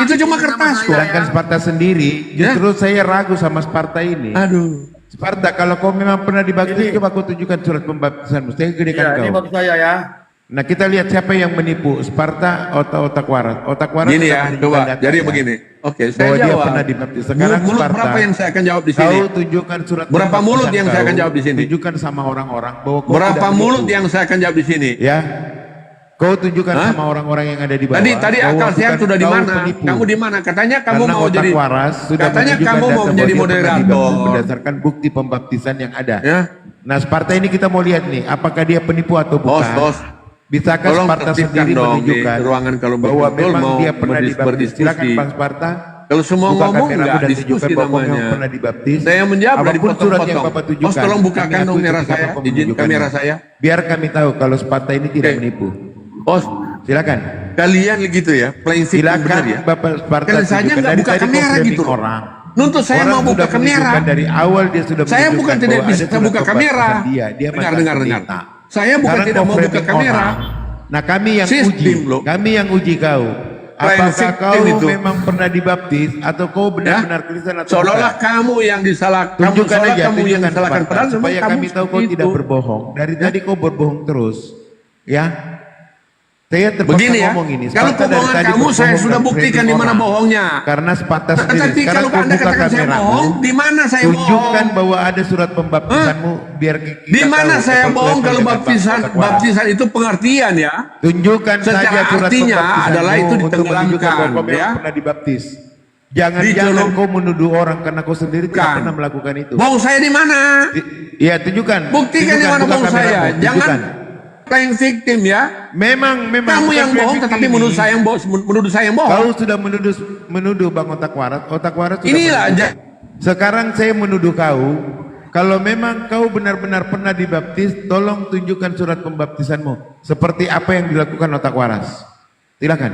Itu cuma kertas kok. Sedangkan Sparta sendiri, justru saya ragu sama Sparta ini. Aduh. Sparta, kalau kau memang pernah dibaptis, coba kau tunjukkan surat pembaptisanmu. Saya gedekan Ya, ini kau. baptis saya ya. Nah, kita lihat siapa yang menipu. Sparta, otak waras. Otak waras Gini sudah ya, menunjukkan coba. data Jadi ya, begini. Oke, saya bahwa dia jawab. pernah dibaptis. Sekarang Mulut Sparta, berapa yang saya akan jawab di sini? kau tunjukkan surat Berapa pembaptisan mulut yang saya kau, akan jawab di sini? Tunjukkan sama orang-orang bahwa kau Berapa tidak mulut menipu. yang saya akan jawab di sini? Ya, kau tunjukkan Hah? sama orang-orang yang ada di bawah. Tadi bahwa akal sehat bukan sudah di kau mana? penipu. Kamu di mana? Katanya kamu Karena mau otak jadi waras sudah katanya menunjukkan kamu data mau bahwa menjadi dia pernah dibaptis moderator. berdasarkan bukti pembaptisan yang ada. Ya. Nah, Sparta ini kita mau lihat nih, apakah dia penipu atau bukan? Bos. Bisakah Tolong Sparta tertibkan sendiri dong di menunjukkan ruangan kalau bahwa betul-betul memang mau dia pernah dibaptis? berdiskusi. Silakan Bang Sparta. Kalau semua Buka ngomong kameramu nggak dan diskusi tunjukkan bahwa kau namanya. memang pernah dibaptis. Saya menjawab dari Apapun surat yang Bapak potong-potong. tunjukkan. Bos, tolong kami bukakan dong akui kamera ketika saya, Bapak izin menunjukkannya. kamera saya. Biar kami tahu kalau Sparta ini tidak menipu. Bos, Silakan. kalian gitu ya, playing victim Silakan benar ya. Bapak Sparta Kalian saja tunjukkan. nggak Dari buka tadi kau kamera framing gitu. orang. Nuntut saya Orang mau buka sudah kamera. menunjukkan dari awal dia sudah Saya menunjukkan bukan tidak bahwa bisa ada surat buka kamera. pembaptisan Dia mantan Dengar. pendeta. Saya bukan Sekarang tidak kau mau buka framing kamera. orang. Nah, kami yang Sistem, uji, loh. kami yang uji kau. Playing Apakah victim kau itu. memang pernah dibaptis atau kau benar-benar Kristen atau Seolah-olah bukan? kamu yang disalahkan. Tunjukkan Seolah aja, kamu yang tunjukkan disalahkan. Sparta, Padahal memang supaya kamu kami tahu kau seperti tidak itu. berbohong. Dari tadi kau berbohong terus, ya. Saya terpaksa Begini ya, ngomong ini. kalau Sparta dari kebohongan tadi kamu saya berbohong sudah dan buktikan framing di mana orang. bohongnya. Karena Sparta Tapi sendiri. Sekarang kalau kau Anda buka katakan saya kameramu, bohong, di mana saya tunjukkan bohong? bahwa ada surat pembaptisanmu biar kita Di mana tahu saya kau bohong sesuai kalau dengan otak waras. baptisan itu pengertian ya? Tunjukkan Secara saja surat artinya pembaptisanmu adalah itu untuk menunjukkan ditenggelamkan, bahwa kau memang ya. pernah dibaptis. Jangan-jangan Dicolok. kau menuduh orang karena kau sendiri tidak Bukan. pernah melakukan itu. Bohong saya di mana? Iya, tunjukkan. Buktikan di Tunjukkan, mana buka bohong saya. kameramu, Jangan tunjukkan. playing victim ya. Memang Kamu bukan yang bohong playing tetapi victim menuduh ini. saya yang bohong, menuduh saya yang bohong. Kau sudah menuduh Bang Otak Waras. Otak Waras sudah Inilah menuduh. aja. Sekarang saya menuduh kau, kalau memang kau benar-benar pernah dibaptis, tolong tunjukkan surat pembaptisanmu. Seperti apa yang dilakukan Otak Waras. Silakan.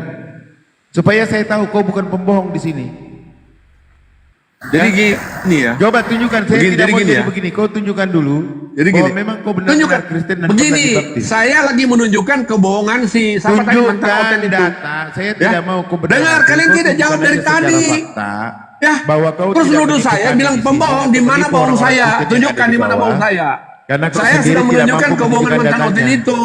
Supaya saya tahu kau bukan pembohong di sini. Jadi gini ya. Coba tunjukkan, saya Begini, tidak jadi mau gini jadi ya. begini. Kau tunjukkan dulu Jadi bahwa gini. memang kau Tunjukkan. benar-benar Kristen dan pernah Begini, dibaptis. saya lagi menunjukkan kebohongan si siapa tadi mantan Tunjukkan oten itu. data. Saya tidak mau kau benar. Dengar, kalian Kau tidak jawab tunjukkan dari aja secara tadi. fakta, Ya, bahwa kau terus tidak nuduh saya menipukan bilang di sini, pembohong. Di mana menipu bohong orang-orang saya? Kristen yang Tunjukkan ada di mana bawah. bohong saya. Karena kau Saya sendiri sudah tidak menunjukkan mampu kebohongan menunjukkan mantan oten datanya. itu.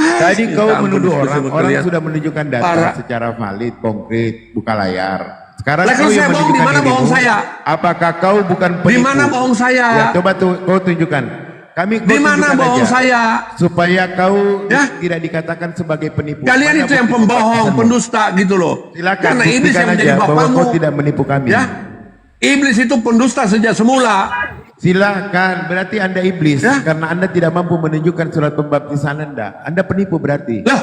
Tadi kau Minta ampun, menuduh diskusi orang, sama orang kalian. sudah menunjukkan data Parah. secara valid, konkret, buka layar. Sekarang Lah, kau kalau yang saya bohong, di menunjukkan mana bohong dirimu, saya? apakah kau bukan penipu? Di mana bohong saya? Ya, coba kau tunjukkan. Kau Di mana tunjukkan bohong aja, saya? supaya kau Ya. tidak dikatakan sebagai penipu. Kalian Mana itu yang bukti pembohong, pembaptisanmu? pendusta gitu loh. Silakan Karena iblis buktikan yang menjadi aja bahwa bapamu. kau tidak menipu kami. Ya, iblis itu pendusta sejak semula. Silakan, berarti Anda iblis Ya. karena Anda tidak mampu menunjukkan surat pembaptisan Anda. Anda penipu berarti. Lah,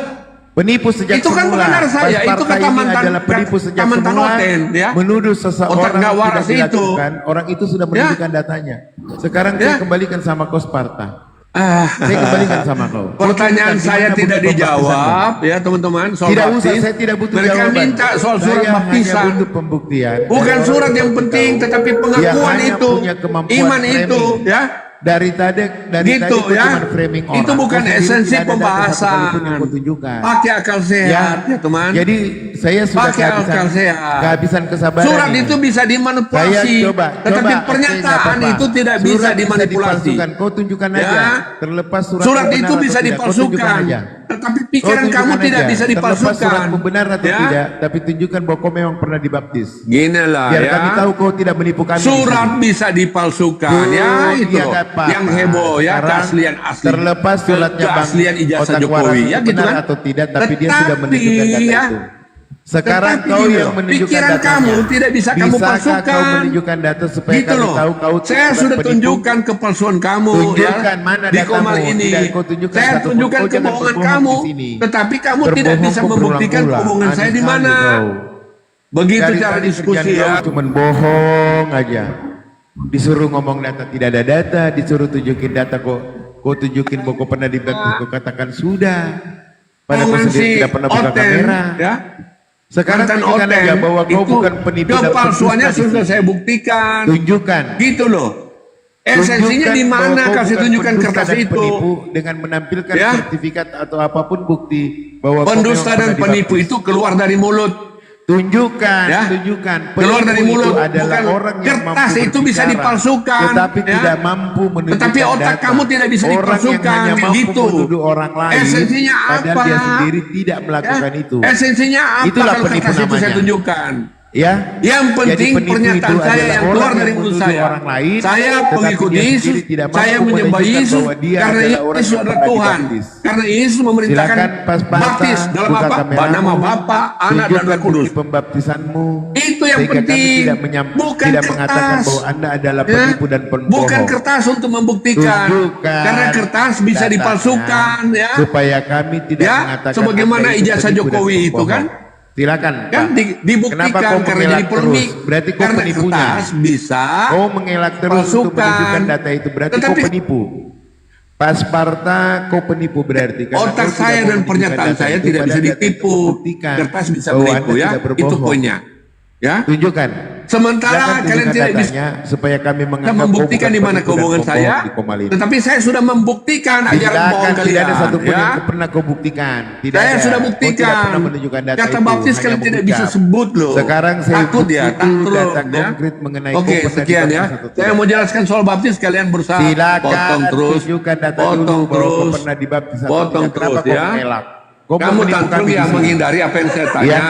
Penipu sejak itu kan semula. benar saya, Sparta itu kata ini mantan- adalah penipu sejak kata mantan semula. Oten, ya. Menuduh Otak seseorang nggak tidak waras itu. dilakukan, orang itu sudah menunjukkan datanya. Sekarang Ya. saya kembalikan sama kau Sparta. Saya kembalikan sama kau. Pertanyaan Kau saya tunjukkan tidak di mana bukti dijawab ya teman-teman soal Tidak usah, baptis. saya tidak butuh Mereka jawaban. minta soal surat Saya hanya baptisan. butuh pembuktian. Bukan dari surat orang yang penting, tahu. tetapi Yang pengakuan hanya itu, punya kemampuan iman itu, framing. ya. Dari tadi Gitu kau ya. cuma framing orang. Itu bukan Kau sendiri esensi tidak ada data pembahasan. satu kali pun yang kau tunjukkan. Pakai akal sehat ya teman. Jadi saya sudah Pakai akal sehat. kehabisan kesabaran. Surat ini. itu bisa dimanipulasi, Saya coba, tetapi oke, pernyataan nggak apa-apa. itu tidak Surat bisa dimanipulasi. dipalsukan. Kau tunjukkan Ya. aja. Terlepas surat, Surat benar itu atau bisa tidak, kau tunjukkan dipalsukan, aja. tetapi Kau pikiran kamu tunjukkan tidak aja. bisa Terlepas dipalsukan. suratmu benar atau Ya. tidak, tapi tunjukkan bahwa kau memang pernah dibaptis. Gini lah Biar ya. kami tahu kau tidak menipu kami. di Surat sini. bisa dipalsukan ya itu Iya, loh. nggak apa-apa. Yang heboh ya Sekarang, keaslian asli. terlepas suratnya Bang keaslian ijazah Otak Jokowi Waras ya gitu benar kan. atau tidak, tapi dia sudah Tetapi, menunjukkan data ya, itu. Sekarang tetapi kau gini yang loh, menunjukkan pikiran datanya. kamu tidak bisa kamu Bisakah palsukan. kau menunjukkan data supaya Gitu kami loh. tahu kau Saya bukan sudah penipu? tunjukkan kepalsuan kamu Tunjukkan ya. mana Di datamu. Komal ini. Tidak kau tunjukkan Saya satupun. tunjukkan Kau jangan kebohongan berbohong kamu. di sini. Tetapi kamu tidak Berbohong bisa kau membuktikan berulang-ulang. kebohongan saya Aneh di sekali mana. kau. Begitu Dari cara tadi diskusi kerjaan ya. kau cuman bohong aja. Disuruh ngomong data tidak ada data, disuruh tunjukin data kau tunjukin bahwa kau pernah dibaptis, kau katakan sudah. Padahal kau Omongan sendiri si tidak pernah buka Oten, kamera. ya. Sekarang Mantan tunjukkan Oten aja bahwa kau itu bukan penipu dan kepalsuannya pendusta di sudah sini. saya buktikan. Tunjukkan. Gitu loh. Esensinya di Tunjukkan mana bahwa kau kasih bukan tunjukkan pendusta kertas dan itu. penipu dengan menampilkan Ya. sertifikat atau apapun bukti bahwa kau Pendusta memang dan pernah penipu dibaptis. itu keluar dari mulut. Tunjukkan, Ya. tunjukkan. Keluar dari Penipu mulut, itu adalah bukan orang yang kertas mampu itu bisa berbicara, dipalsukan, tetapi ya. tidak mampu menunjukkan Tetapi otak data. kamu tidak bisa Orang dipalsukan, yang hanya mampu gitu. menuduh orang lain, Esensinya padahal apa? dia sendiri tidak melakukan Ya. itu. Esensinya apa Itulah kalau penipu kertas itu saya namanya. tunjukkan? Ya, Yang penting jadi penipu pernyataan itu saya adalah yang orang keluar dari mulut menuduh saya. orang lain, Saya tetapi pengikut dia Yesus, sendiri tidak mampu saya menyembah menunjukkan Yesus bahwa dia karena adalah orang Yesus yang adalah pernah Tuhan. dibaptis. Karena Yesus memerintahkan Silakan pas baptis dalam buka apa? kameramu, Nama Bapa, Anak dan tunjukkan Roh Kudus. bukti pembaptisanmu. Itu yang sehingga penting. kami tidak Bukan tidak kertas. mengatakan bahwa Anda adalah Ya. penipu dan pembohong. Bukan kertas untuk membuktikan. Tunjukkan Karena kertas bisa datanya, dipalsukan ya. supaya kami tidak Ya, mengatakan sebagaimana Anda itu ijazah penipu dan Jokowi itu pembohong. kan. Silakan Kan Pak. dibuktikan Kenapa kau karena mengelak jadi polemik. terus? Berarti kau Karena penipunya. kertas bisa Kau mengelak terus untuk palsukan. menunjukkan data itu, berarti Tetapi kau penipu. Pasparta kau penipu berarti. Karena otak kau tidak saya mau dan menunjukkan pernyataan data saya itu, tidak bisa padahal data itu ditipu. membuktikan Kertas bisa bahwa menipu Anda ya. tidak Itu berbohong. poinnya. Ya. Tunjukkan. Sementara Silakan kalian tunjukkan tidak bisa datanya supaya kami Saya menganggap membuktikan kau di bukan mana penipu dan kebohongan saya, pembohong di Komal ini. tetapi saya sudah membuktikan ajaran Silakan, bohong tidak kalian. ada satupun ya. yang pernah kau buktikan. Tidak Saya ada. sudah Kau tidak buktikan. pernah menunjukkan data Kata itu, baptis hanya kalian tidak mengucap. bisa sebut loh. Sekarang saya takut ya, butuh takut data ya. konkret mengenai Oke, kau pernah sekian ya. dibaptis atau Saya tidak. mau jelaskan soal baptis, kalian berusaha Silakan potong terus, tunjukkan data potong dulu bahwa kau terus, pernah dibaptis atau potong tidak. Kenapa terus kau ya. mengelak? Kau mau Kamu menipu tantrum kami di yang sini. menghindari apa yang saya tanya. Ya.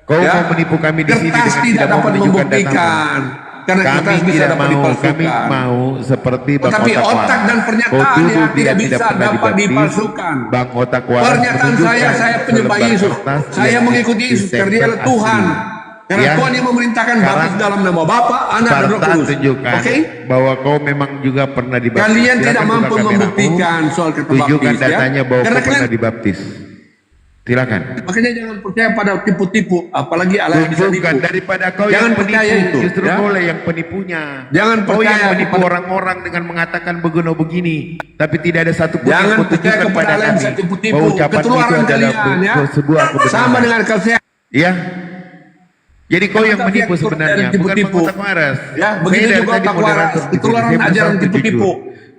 Kau Ya. mau menipu kami di sini Kertas dengan tidak mau dapat menunjukkan membuktikan. datamu. Karena Kami kertas bisa tidak dapat mau, kami dipalsukan. mau seperti Bang Tetapi Otak otak Waras. dan Kau pernyataan tuduh yang dia tidak bisa pernah dapat dibaptis. dipalsukan. Bang Otak Waras Pernyataan saya menunjukkan penyembah selembar Yesus. kertas Saya yang mengikuti Yesus karena dia adalah asli. Tuhan. Karena Ya. Tuhan yang memerintahkan Sekarang baptis dalam nama Bapa, Anak dan Roh Sparta Kudus. tunjukkan Oke? bahwa kau memang juga pernah dibaptis. Kalian Silakan tidak buka mampu kameramu. membuktikan soal kata Tunjukkan baptis ya. datanya bahwa Karena kau pernah kalian dibaptis. Silakan. makanya jangan percaya pada tipu-tipu, apalagi Allah yang bisa Tunjukkan tipu. daripada kau Jangan yang penipu, percaya itu, justru ya. kau lah yang penipunya. Jangan kau yang percaya menipu kepada- orang-orang dengan mengatakan begini, tapi tidak ada satupun yang Jangan kau percaya tunjukkan kepada pada Allah yang kami bisa tipu-tipu. bahwa ucapan itu Ketularan adalah kalian ya. sebuah kebenaran. Sama dengan akal sehat. Ya. Jadi kau yang Tapi menipu yang sebenarnya, tipu-tipu. bukan Bang Otak Waras. Ya, begitu Saya dari juga tadi Otak Waras, moderator di sini, ketularan saya berusaha ajaran untuk tipu-tipu. jujur.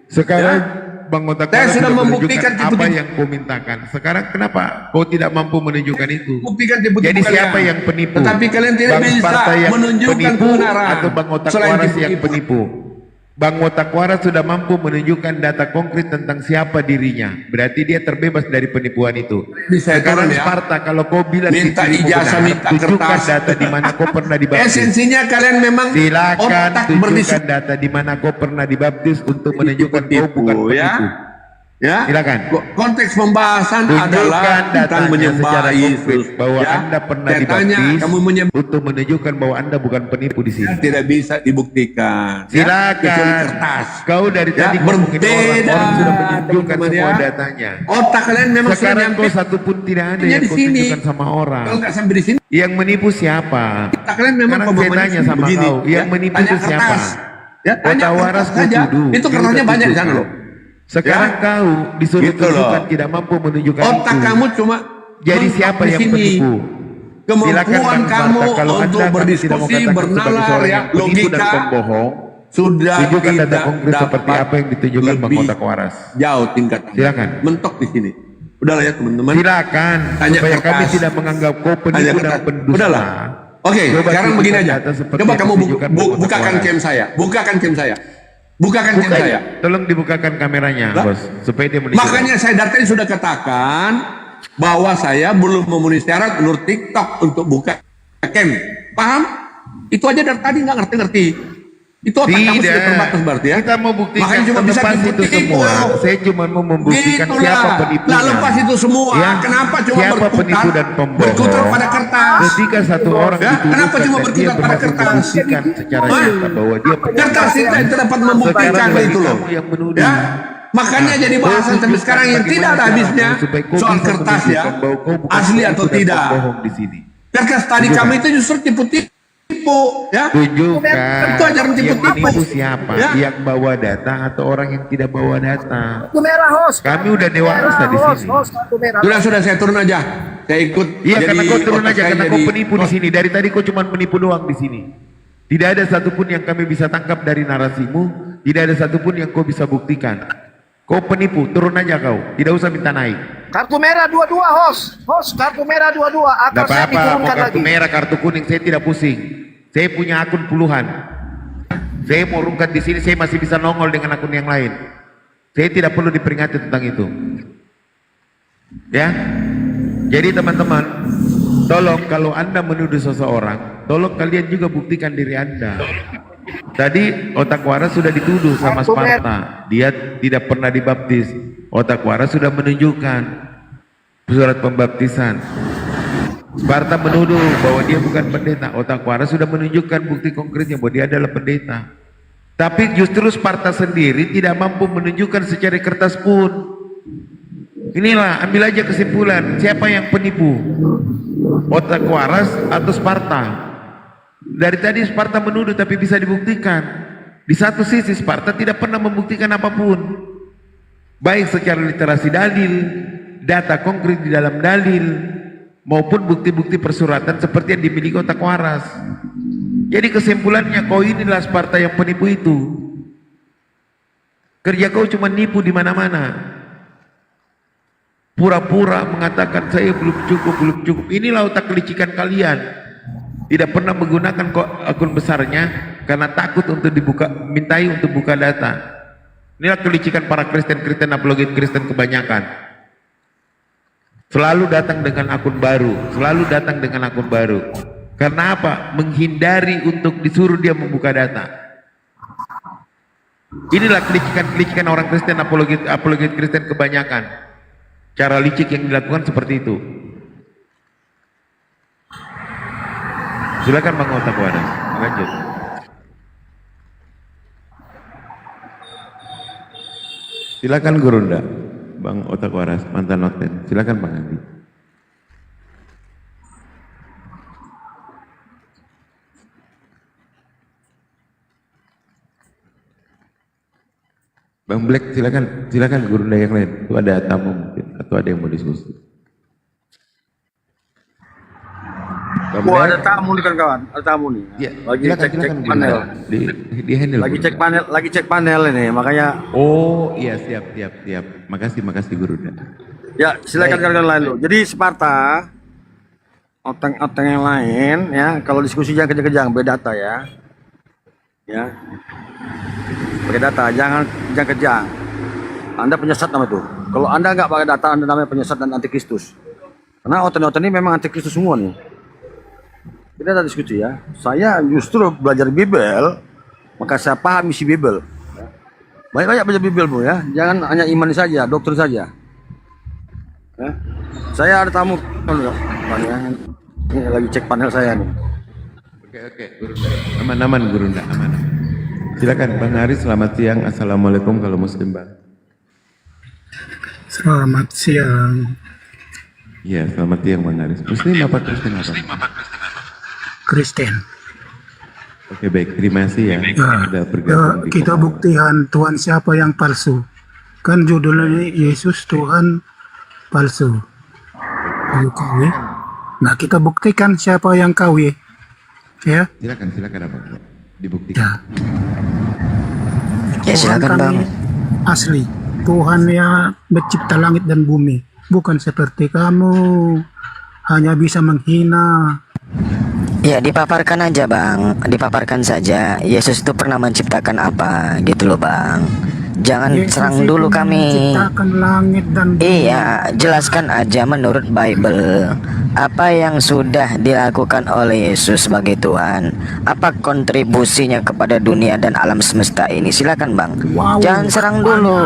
Sekarang Bang Otak Saya Waras sudah sudah membuktikan menunjukkan apa tipu-tipu. yang kau mintakan. Sekarang kenapa kau tidak mampu menunjukkan itu? Buktikan tipu-tipu Jadi kalian. siapa yang penipu? Tetapi kalian tidak Bang bisa Sparta yang menunjukkan penipu kebenaran atau Bang Otak selain Waras yang tipu-tipu. penipu? Bang Otak Waras sudah mampu menunjukkan data konkret tentang siapa dirinya. Berarti dia terbebas dari penipuan itu. Bisa Sekarang turun ya. Sparta, kalau kau bilang Minta itu ijazah, benar, minta tunjukkan kertas. data di mana kau pernah dibaptis. Esensinya kalian memang Silakan otak tunjukkan berdiskusi data di mana kau pernah dibaptis untuk menunjukkan kau tipu-tipu, bukan ya. penipu. Ya. Silakan. Konteks pembahasan Tunjukkan adalah tentang datanya menyembah secara Yesus. konkret bahwa Ya. Anda pernah Saya tanya, dibaptis kamu menyembah untuk menunjukkan bahwa Anda bukan penipu di sini. tidak bisa dibuktikan. Ya, kecuali Silakan. kertas. Kau dari Ya, tadi ngomongin berbeda, orang sudah menunjukkan teman-teman, semua ya. datanya. Otak kalian memang sudah Sekarang nyampe. kau satu pun tidak ada Nya yang di kau sini. tunjukkan sama orang. Kalau nggak sampai di sini, Yang menipu siapa? otak kalian memang Sekarang saya tanya sama begini. kau, yang menipu tanya itu siapa? kertas. Ya, tanya Otak Waras kertas kau saja. tuduh. Itu Dia kertasnya udah banyak di sana tunjukkan. loh. Sekarang Ya? kau disuruh Gitu tunjukkan loh. tidak mampu menunjukkan Otak itu. kamu cuma Jadi mentok siapa di yang sini. penipu? Silakan Kemampuan Bang kamu Barta, kalau untuk Anda tidak mau berdiskusi, katakan sebagai bernalar seorang ya, yang penipu dan logika pembohong, sudah tunjukkan data tidak konkret seperti dapat apa yang ditunjukkan Bang lebih Otak Waras. jauh tingkat. Silakan. Mentok di sini. Udahlah ya teman-teman. Silakan, Hanya supaya kertas. kami tidak menganggap kau Hanya penipu dan kertas. pendusta. Udahlah. Oke, Coba sekarang tunjukkan begini aja. data seperti Coba yang kamu ditunjukkan Bang Otak bukakan Waras. cam saya. Bukakan cam saya. Bukakan cam Bukan, saya. tolong dibukakan kameranya, Lah, bos, supaya dia melihat. Makanya saya dari tadi sudah katakan bahwa saya belum memenuhi syarat menurut TikTok untuk buka cam. Paham? Itu aja dari tadi nggak ngerti-ngerti. Itu otak kamu sudah terbatas berarti ya. Kita mau buktikan Makanya cuma bisa lepas itu tipu-tipu. semua. Saya cuma mau membuktikan Gitulah. siapa penipunya. Lah lepas itu semua. Ya, Kenapa cuma siapa berkutat? penipu dan pembohong? Berkutat pada kertas. Ketika satu orang Ya, dituduhkan kenapa cuma dan dia berkutat pada berhasil kertas? membuktikan secara Hah? nyata bahwa dia Kertas itu dapat membuktikan Sekarang bagi itu loh. kamu yang menuduh. Ya. Makanya jadi bahasan sampai sekarang yang tidak ada habisnya supaya kau soal bisa kertas ya. menunjukkan bahwa kau bukan Asli penipu atau dan tidak. pembohong di sini. Kertas tadi kami itu justru tipu-tipu ya. Tunjukkan Itu ajaran yang tipu-tipu. menipu siapa, Ya. yang bawa data atau orang yang tidak bawa data. Kartu merah, host. Kami udah dewasa di sini. Kartu merah. Sudah saya turun aja. Saya ikut. Iya, jadi karena kau turun otak aja, saya karena jadi- kau penipu di sini. Dari tadi kau cuma menipu doang di sini. Tidak ada satupun yang kami bisa tangkap dari narasimu. Tidak ada satupun yang kau bisa buktikan. Kau penipu, turun aja kau. Tidak usah minta naik. Kartu merah dua-dua, host. Host, kartu merah dua-dua. Tidak Akan saya apa-apa, mau diturunkan kartu lagi. merah, kartu kuning, saya tidak pusing. Saya punya akun puluhan. Saya mau rungkat di sini, saya masih bisa nongol dengan akun yang lain. Saya tidak perlu diperingati tentang itu. Ya, jadi teman-teman, tolong kalau Anda menuduh seseorang, tolong kalian juga buktikan diri Anda. Tadi Otak Waras sudah dituduh sama Sparta, dia tidak pernah dibaptis. Otak Waras sudah menunjukkan surat pembaptisan. Sparta menuduh bahwa dia bukan pendeta. Otak Waras sudah menunjukkan bukti konkretnya bahwa dia adalah pendeta. Tapi justru Sparta sendiri tidak mampu menunjukkan secara kertas pun. Inilah, ambil aja kesimpulan, siapa yang penipu? Otak Waras atau Sparta? Dari tadi Sparta menuduh tapi bisa dibuktikan. Di satu sisi Sparta tidak pernah membuktikan apapun, baik secara literasi dalil, data konkret di dalam dalil, maupun bukti-bukti persuratan seperti yang dimiliki Otak Waras. Jadi kesimpulannya, kau inilah Sparta yang penipu itu. Kerja kau cuma nipu di mana-mana. Pura-pura mengatakan saya belum cukup. Inilah otak kelicikan kalian. Tidak pernah menggunakan akun besarnya karena takut untuk mintai untuk buka data. Inilah kelicikan para Kristen apologet Kristen kebanyakan. Selalu datang dengan akun baru. Karena apa? Menghindari untuk disuruh dia membuka data. Inilah kelicikan orang Kristen apologet Kristen kebanyakan. Cara licik yang dilakukan seperti itu. Silakan Bang Otak Waras, lanjut. Silakan Gurunda, Bang Otak Waras, mantan noten. Silakan Bang Andi. Bang Black, silakan Gurunda yang lain. Itu ada tamu mungkin, atau ada yang mau diskusi. Bang Wah, Black. ada tamu nih kan kawan, ada tamu nih. Ya, Lagi silakan, cek Gurunda. panel. Di handle. Lagi Gurunda. cek panel ini, makanya Oh iya, siap. Makasih Gurunda. ya silakan kalian lain dulu. Jadi Sparta, oteng-oteng yang lain ya, kalau diskusi jangan kejang-kejang, beda data ya. Ya. Pakai data, jangan kejang. Anda penyesat nama itu. Kalau Anda nggak pakai data, Anda namanya penyesat dan antikristus. Karena oteng-oteng ini memang antikristus semua nih. Kita ada diskusi ya. Saya justru belajar Bible, maka saya paham isi Bible. Banyak-banyak baca Bible Bu ya. Jangan hanya iman saja, doktrin saja. Ya. Saya ada tamu ya. Ini lagi cek panel saya nih. Oke, Gurunda. Aman Gurunda, aman. Silakan Bang Haris, selamat siang. Assalamualaikum kalau Muslim Bang. Selamat siang, Iya, selamat siang Bang Haris. Muslim apa Kristen apa? Kristen. Oke baik, terima kasih ya. Ya, Sudah bergabung di kita Kompas. buktikan Tuhan siapa yang palsu. Kan judulnya Yesus Tuhan palsu. Ayo KW. Nah, kita buktikan siapa yang KW. Ya. Silakan apa? Ya. Dibuktikan. Ya silakan Tuhan bang. asli. Tuhan yang mencipta langit dan bumi. Bukan seperti kamu. Hanya bisa menghina. Ya dipaparkan aja bang, dipaparkan saja. Yesus itu pernah menciptakan apa gitu loh bang. Jangan Yesus serang itu dulu kami. menciptakan langit dan bumi. Iya, jelaskan aja menurut Bible apa yang sudah dilakukan oleh Yesus sebagai Tuhan. Apa kontribusinya kepada dunia dan alam semesta ini? Silakan bang. Wow, Jangan serang dulu.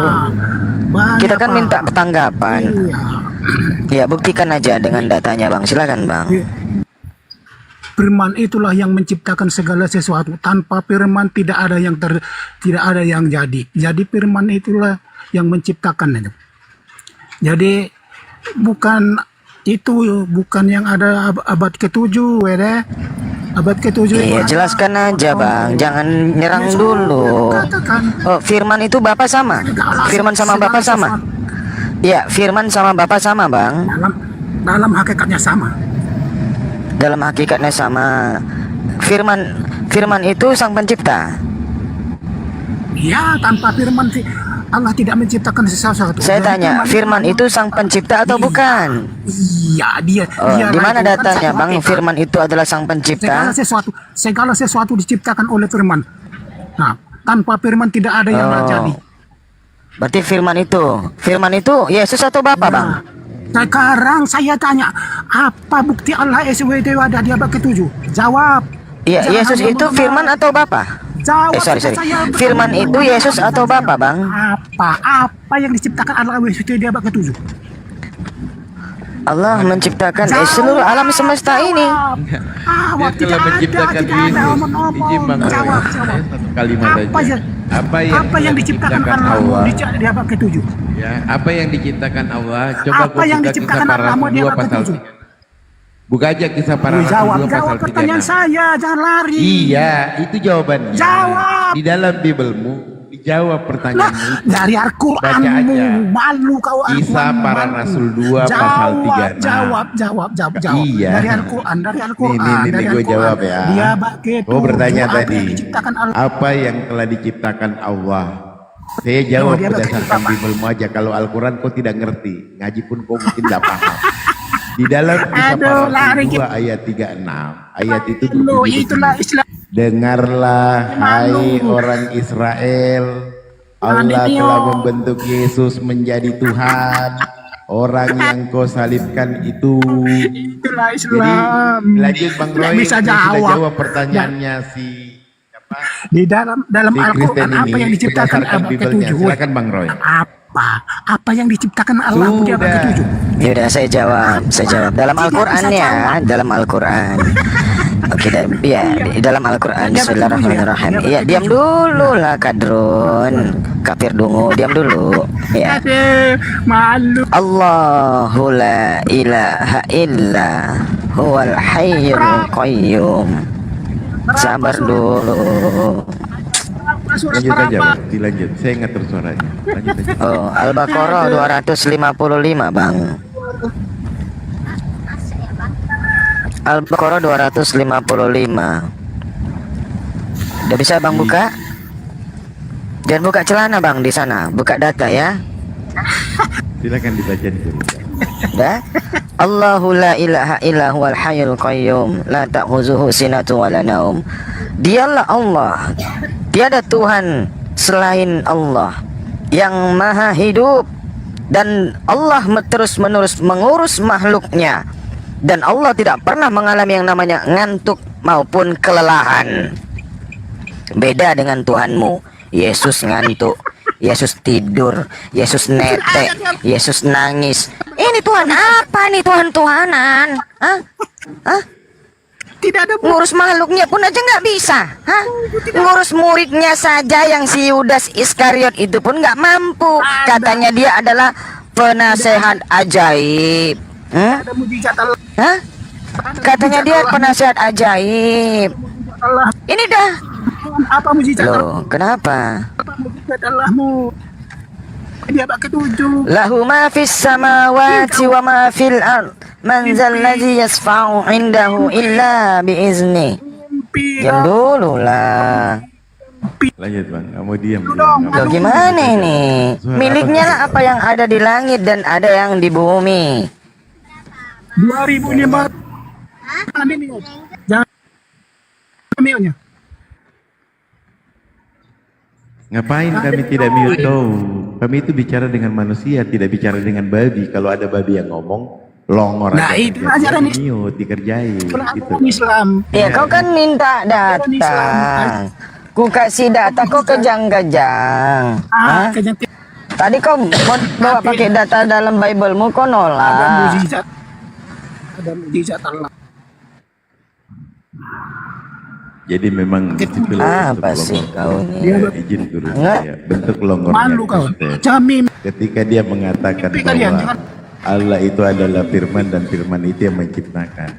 banyak, Kita kan Pak. minta tanggapan. Iya. Ya buktikan aja dengan datanya bang. Silakan bang. Firman itulah yang menciptakan segala sesuatu. Tanpa firman tidak ada yang jadi. Jadi firman itulah yang menciptakan itu. Jadi bukan yang ada abad ke-7, wede. Abad ke-7. Iya, jelaskan aja bang. Jangan nyerang dulu. Katakan Oh, firman itu Bapak sama. Firman sama Bapak sama. Iya, firman sama Bapak sama bang. dalam hakikatnya sama. Dalam hakikatnya sama. Firman itu sang pencipta. Ya, tanpa firman Allah tidak menciptakan sesuatu. Saya Dan tanya, firman itu sang pencipta atau bukan? Iya, dia. Oh, dia di mana itu kan datanya satu bang? hakikat. Firman itu adalah sang pencipta. Segala sesuatu diciptakan oleh firman. Nah, tanpa firman tidak ada yang terjadi. Berarti firman itu Yesus atau Bapak bang? Sekarang saya tanya, apa bukti Allah SWT ada di abad ke-7? Jawab. Iya, Jangan Yesus hanya itu mengenal. firman atau Bapak? Jawab. Sorry. Saya Firman itu Yesus atau Bapak bang? Apa yang diciptakan Allah SWT di abad ke-7? Allah menciptakan seluruh alam semesta ini. Dia telah menciptakan Yesus. Izin bang Roy. Jawab. Satu kalimat saja. Apa yang diciptakan Allah di abad ke-7? Ya, apa yang diciptakan Allah? Coba Apa yang diciptakan Allah di abad pasal ke-7? 3. Buka aja kisah para rasul Jawab 2 pasal pertanyaan 36. saya, jangan lari. Iya, itu jawabannya. Jawab. Di dalam Biblemu dijawab Lah, pertanyaanmu itu. dari Baca Al-Quranmu, aja. malu kau Al-Quran. Kisah para malu. Rasul 2 pasal 36. Jawab. Iya. Dari Al-Quran, dari Al-Quran. Nih, dari gue Al-Quran. jawab ya. Dia pakai Gue bertanya apa tadi, yang diciptakan Allah. apa yang telah diciptakan Allah? Saya jawab dia pakai berdasarkan apa? Biblemu aja. Kalau Al-Quran kau tidak ngerti, ngaji pun kau mungkin tidak paham. Di dalam kisah Aduh, para lari Rasul 2 kita. ayat 36, ayat itu Loh, berbunyi itulah begini. Islam. Dengarlah, hai Malu. orang Israel, Allah Aneh, telah yo. membentuk Yesus menjadi Tuhan. Orang yang kau salibkan itu. Itulah Jadi Islam. lanjut Bang Nggak Roy, bisa dia sudah jawab. jawab pertanyaannya si siapa? Di dalam Si Al-Quran Kristen apa yang ini diciptakan berdasarkan abad Biblenya. ke-7? Silakan Bang Roy. Apa yang diciptakan Allah di abad Sudah. ke-7? Ya udah saya jawab. Dalam Al-Quran ya, dalam Al-Quran. Oke, di dalam Al-Quran. Bismillahirrahmanirrahim. Iya, diam dulu lah kadrun. Kafir dungu, diam dulu. Ya. Aduh, malu. Allahu la ilaha illa huwal hayyul qayyum. Sabar dulu. Lanjut aja Bang, dilanjut. Saya ngatur suaranya. Lanjut aja. Oh, Al-Baqarah 255, Bang. Al-Baqarah 255. Udah bisa Bang buka? Jangan buka celana Bang di sana, buka data ya. Silakan dibaca dulu. Udah? Allahu la ilaha illa huwal hayyul qayyum la ta'khuzuhu sinatun wa la naum. Dialah Allah. Tiada Tuhan selain Allah yang maha hidup, dan Allah terus-menerus mengurus makhluknya, dan Allah tidak pernah mengalami yang namanya ngantuk maupun kelelahan. Beda dengan Tuhanmu. Yesus ngantuk, Yesus tidur, Yesus netek, Yesus nangis. Ini Tuhan apa nih, Tuhan-Tuhanan? Hah? Hah? Tidak ada Ngurus makhluknya pun aja nggak bisa. Hah? Ngurus muridnya saja yang si Yudas Iskariot itu pun nggak mampu. Katanya dia adalah penasehat ajaib. ada mujizat Allah. Hah? Katanya dia penasehat ajaib. Allah. Ini dah. Apa mujizat Allah? Loh, kenapa? Apa mujizat Allahmu? Dia bab ketujuh. Lahu ma fis samawati wa ma fil ard. Man zal ladzi yasfa'u indahu illa biizni. Diam dulu lah. Lanjut bang, kamu diam. Loh gimana ini? Miliknya lah apa yang ada di langit dan ada yang di bumi. 2005. Nanti nih. Jangan mute-nya. Ngapain kami tidak mute tahu? Kami itu bicara dengan manusia, tidak bicara dengan babi. Kalau ada babi yang ngomong, longor Nah, itu aja. ajaran Mute, dikerjain. gitu. Islam. Ya kau kan minta data. Ku kasih data kau kejang-kejang. Hah? Kejang Tadi kau mau bawa pakai data dalam Bible-mu kau ada nolak. mukjizat. Ada mukjizat Allah. Jadi memang disitulah Apa bentuk sih kau longor. ini? Ya, izin guru Enggak. saya. Bentuk longornya Malu kau. Kristen. Jamin. Ketika dia mengatakan Tapi kalian bahwa jangan- Allah itu adalah firman dan firman itu yang menciptakan.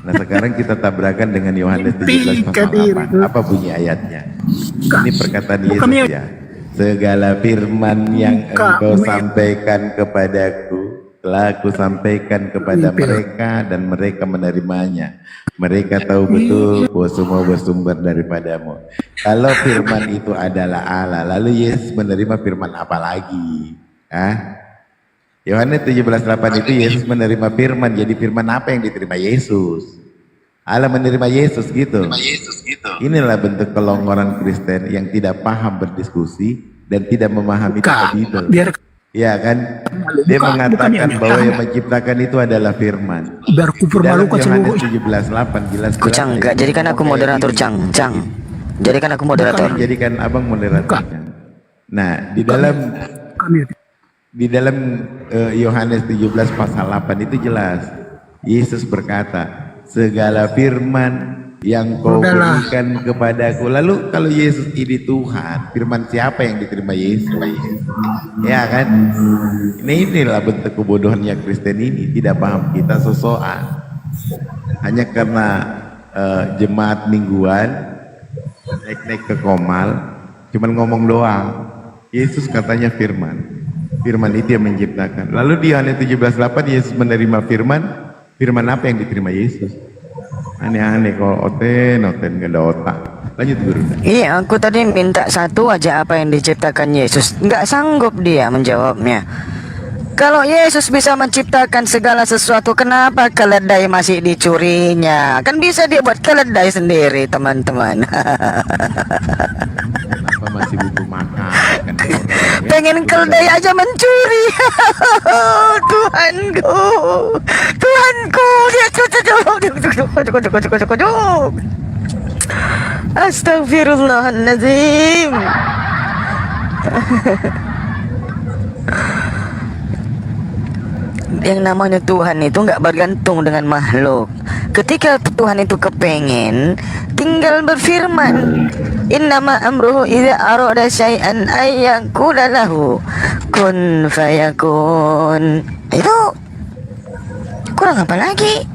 Nah sekarang kita tabrakan dengan Yohanes 17 pasal 8. Apa bunyi ayatnya? Ini perkataan Bukan Yesus ya. ya. Segala firman yang Bukan. engkau sampaikan kepadaku telah aku sampaikan kepada mereka dan mereka menerimanya. Mereka tahu betul bahwa semua bersumber daripadamu. Kalau firman itu adalah Allah, lalu Yesus menerima firman apa lagi? Yohanes 17:8 itu Yesus menerima firman. Jadi firman apa yang diterima Yesus? Allah menerima Yesus gitu. Inilah bentuk kelonggoran Kristen yang tidak paham berdiskusi dan tidak memahami Kak, Bible. biar Ya kan? Dia Bukan mengatakan yang bahwa yang nyata. menciptakan itu adalah firman. biar kufur Dalam malu ke Yohanes seluruh 17:8 jelas. Cang, enggak jadikan aku moderator, Cang. Cang. Jadikan aku moderator. Jadikan abang moderatornya. Nah, kami. di dalam Yohanes 17 pasal 8 itu jelas. Yesus berkata, segala firman yang kau Udahlah. berikan kepadaku. Lalu kalau Yesus ini Tuhan, firman siapa yang diterima Yesus? Ya kan? Inilah bentuk kebodohannya Kristen ini. Tidak paham kita sosokan. Hanya karena jemaat mingguan naik-naik ke Komal, cuman ngomong doang. Yesus katanya firman. Firman itu yang menciptakan. Lalu di Yohanes 17:8 Yesus menerima firman. Firman apa yang diterima Yesus? Aneh-aneh kalau oten gak ada otak. Lanjut guru. Iya, aku tadi minta satu aja apa yang diciptakan Yesus. Nggak sanggup dia menjawabnya. Kalau Yesus bisa menciptakan segala sesuatu, kenapa keledai masih dicurinya? Kan bisa dia buat keledai sendiri, teman-teman. Kenapa masih butuh makan? Kan Pengen keledai aja mencuri. Tuhanku, Tuhanku, dia Astagfirullahaladzim. Yang namanya Tuhan itu nggak bergantung dengan makhluk. Ketika Tuhan itu kepengen, tinggal berfirman, innama amruhu idza arada syai'an ayyakula lahu kun fayakun. Itu kurang apa lagi?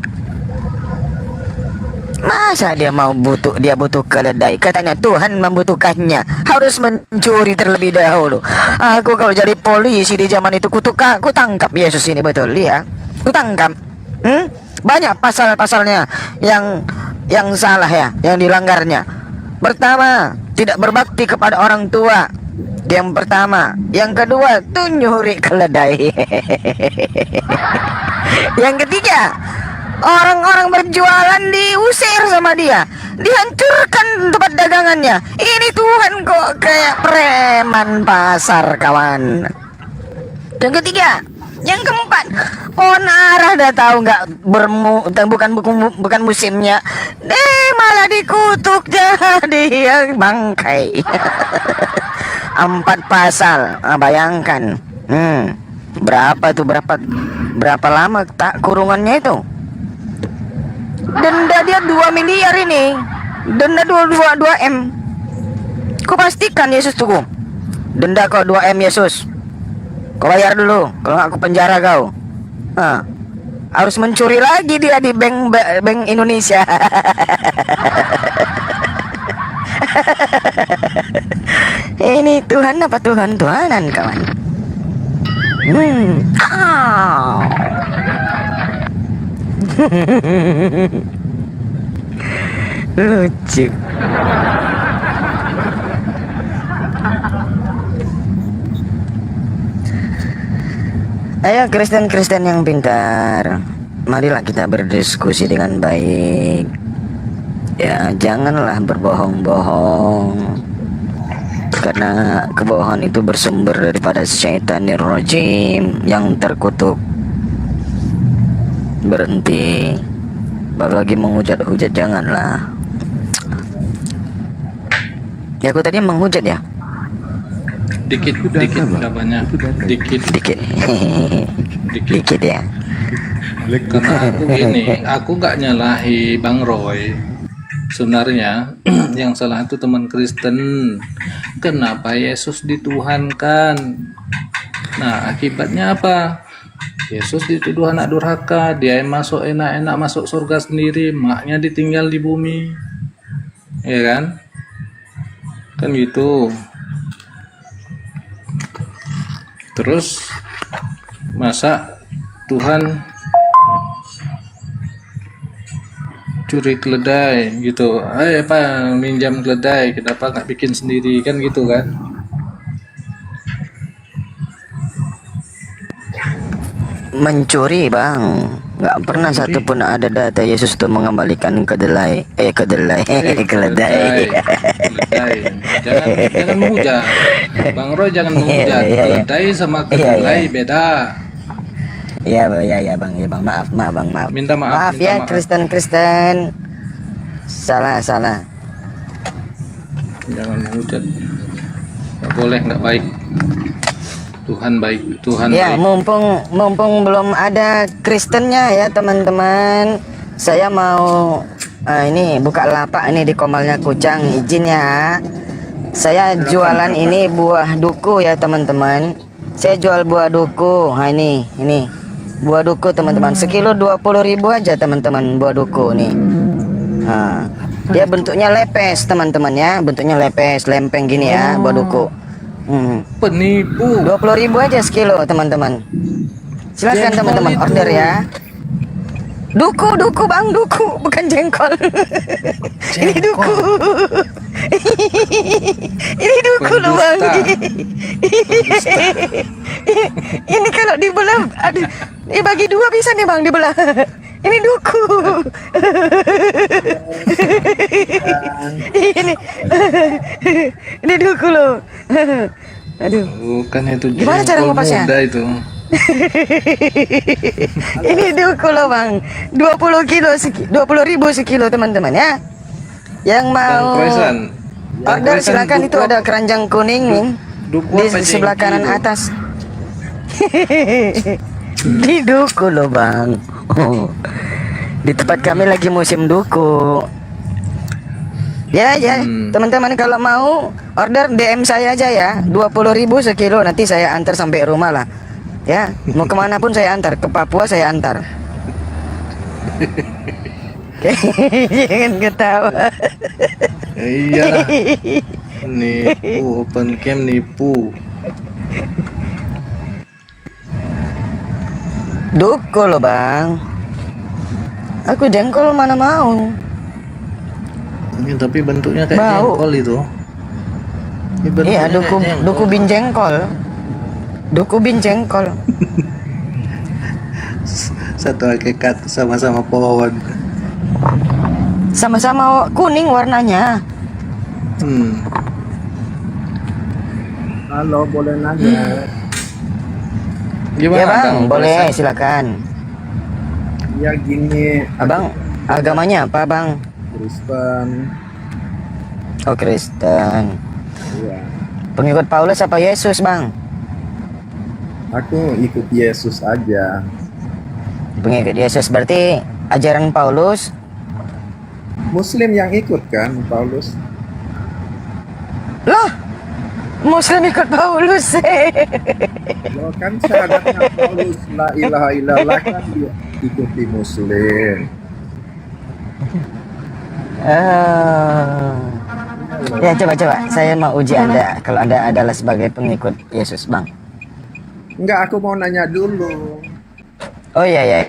Masa dia butuh keledai? Katanya Tuhan membutuhkannya, harus mencuri terlebih dahulu. Aku kalau jadi polisi di zaman itu ku tangkap Yesus ini, betul ya? Ku tangkap. Banyak pasal-pasalnya yang salah ya, yang dilanggarnya. Pertama, tidak berbakti kepada orang tua. Yang pertama, yang kedua, tuh nyuri keledai. Yang ketiga, orang-orang berjualan diusir sama dia, dihancurkan tempat dagangannya. Ini Tuhan kok kayak preman pasar, kawan. Yang ketiga, yang keempat, pohon arah dah tahu nggak bukan musimnya, malah dikutuk jadi yang bangkai. 4 pasal, bayangkan. Berapa lama tak kurungannya itu? Denda dia 2 miliar ini. Denda 2 M. Kau pastikan Yesus tunggu. Denda kau 2 M Yesus. Kau bayar dulu, kalau nggak aku penjara kau. Harus mencuri lagi dia di bank Indonesia. Ini Tuhan apa Tuhan-Tuhanan, kawan? Ah. Lucu. Ayo Kristen-Kristen yang pintar, marilah kita berdiskusi dengan baik. Ya, janganlah berbohong-bohong, karena kebohongan itu bersumber daripada syaitanir rajim yang terkutuk. Berhenti. Baru lagi menghujat-hujat, janganlah. Ya, aku tadi menghujat ya. Dikit nggak banyak, dikit Dikit ya. karena aku gini, aku nggak nyalahi Bang Roy. Sebenarnya yang salah itu teman Kristen. Kenapa Yesus dituhankan? Nah, akibatnya apa? Yesus dituduh anak durhaka, dia yang masuk enak-enak masuk surga sendiri, maknya ditinggal di bumi. Ya kan? Kan gitu. Terus masa Tuhan curi keledai gitu, apa minjam keledai, kenapa nggak bikin sendiri, kan gitu kan? Mencuri bang, nggak pernah satupun ada data Yesus tuh mengembalikan kedelai, kedelai, keledai. Keledai. Jangan menghujat, Bang Roy, jangan menghujat. Keledai sama kedelai beda. Ya bang, maaf bang, maaf. Minta maaf, minta Ya maaf. Kristen, salah. Jangan menghujat, nggak boleh, nggak baik. Tuhan baik, Tuhan Ya, baik. mumpung belum ada Kristennya ya teman-teman, saya mau ini buka lapak ini di Komalnya Kucang, izin ya. Saya jualan ini buah duku ya teman-teman. Saya jual buah duku. Nah ini buah duku teman-teman. Sekilo 20.000 aja teman-teman buah duku nih. Nah, dia bentuknya lepes teman-teman ya, bentuknya lepes, lempeng gini ya buah duku. Penipu. 20.000 aja sekilo teman-teman. Silakan Jengkol teman-teman itu. order ya. Duku bang, duku bukan jengkol. Ini duku. Ini duku loh bang. Ini kalau dibelah, bagi dua bisa nih bang dibelah. Ini duku. Ini duku loh. Aduh. Bukan itu, Gimana cara jengkol ngupasnya? muda itu. Ini duku loh bang, 20.000 sekilo teman-teman ya. Yang Bang mau Kresan, order silakan, itu ada keranjang kuning nih duku di apa sebelah jengki kanan itu? atas. Di duku loh bang. Di tempat kami lagi musim duku. Ya teman-teman, kalau mau order DM saya aja ya, 20.000 sekilo, nanti saya antar sampai rumah lah. Ya, mau kemana pun saya antar, ke Papua saya antar. Jangan ketawa. Iyalah, nipu, open cam nipu. Duku loh bang. Aku jengkol mana mau. Ini tapi bentuknya kayak Bau. jengkol itu. Ini bentuknya Iya, kayak jengkol. duku bin jengkol. Duku bin jengkol. Satu hakikat, sama-sama pohon. Sama-sama kuning warnanya. Halo, boleh nanya? Gimana Ya bang, boleh Kresan? silakan. Ya gini, Abang, agamanya apa bang? Kristen. Oh Kristen. Ya, Pengikut Paulus apa Yesus bang? aku ikut Yesus aja. Pengikut Yesus berarti ajaran Paulus. Muslim yang ikut kan, Paulus? Loh, Muslim ikut Paulus. Lo kan syahadatnya Paulus la ilaha illallah kan dia ikuti Muslim. Ya coba saya mau uji Anda kalau Anda adalah sebagai pengikut Yesus bang. Enggak, aku mau nanya dulu. Oh iya,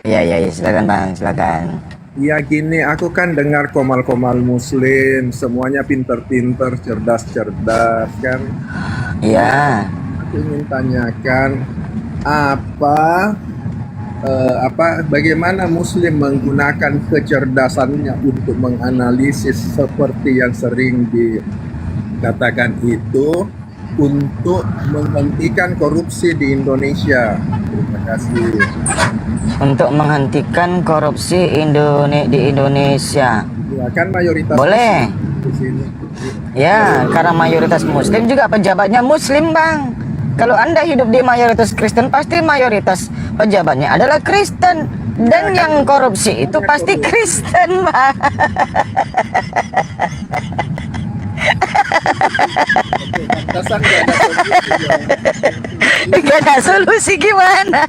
silakan bang, silakan. Ya gini, aku kan dengar komal-komal muslim, semuanya pinter-pinter, cerdas-cerdas kan. Iya. Aku ingin tanyakan apa bagaimana muslim menggunakan kecerdasannya untuk menganalisis seperti yang sering dikatakan itu untuk menghentikan korupsi di Indonesia. Terima kasih. Untuk menghentikan korupsi di Indonesia. Ya kan mayoritas Boleh. di sini. Ya, karena mayoritas muslim juga pejabatnya muslim, Bang. Kalau Anda hidup di mayoritas Kristen, pasti mayoritas pejabatnya adalah Kristen. Dan yang korupsi itu pasti Kristen, Bang. Pantasan nggak ada solusi. Gak ada solusi gimana?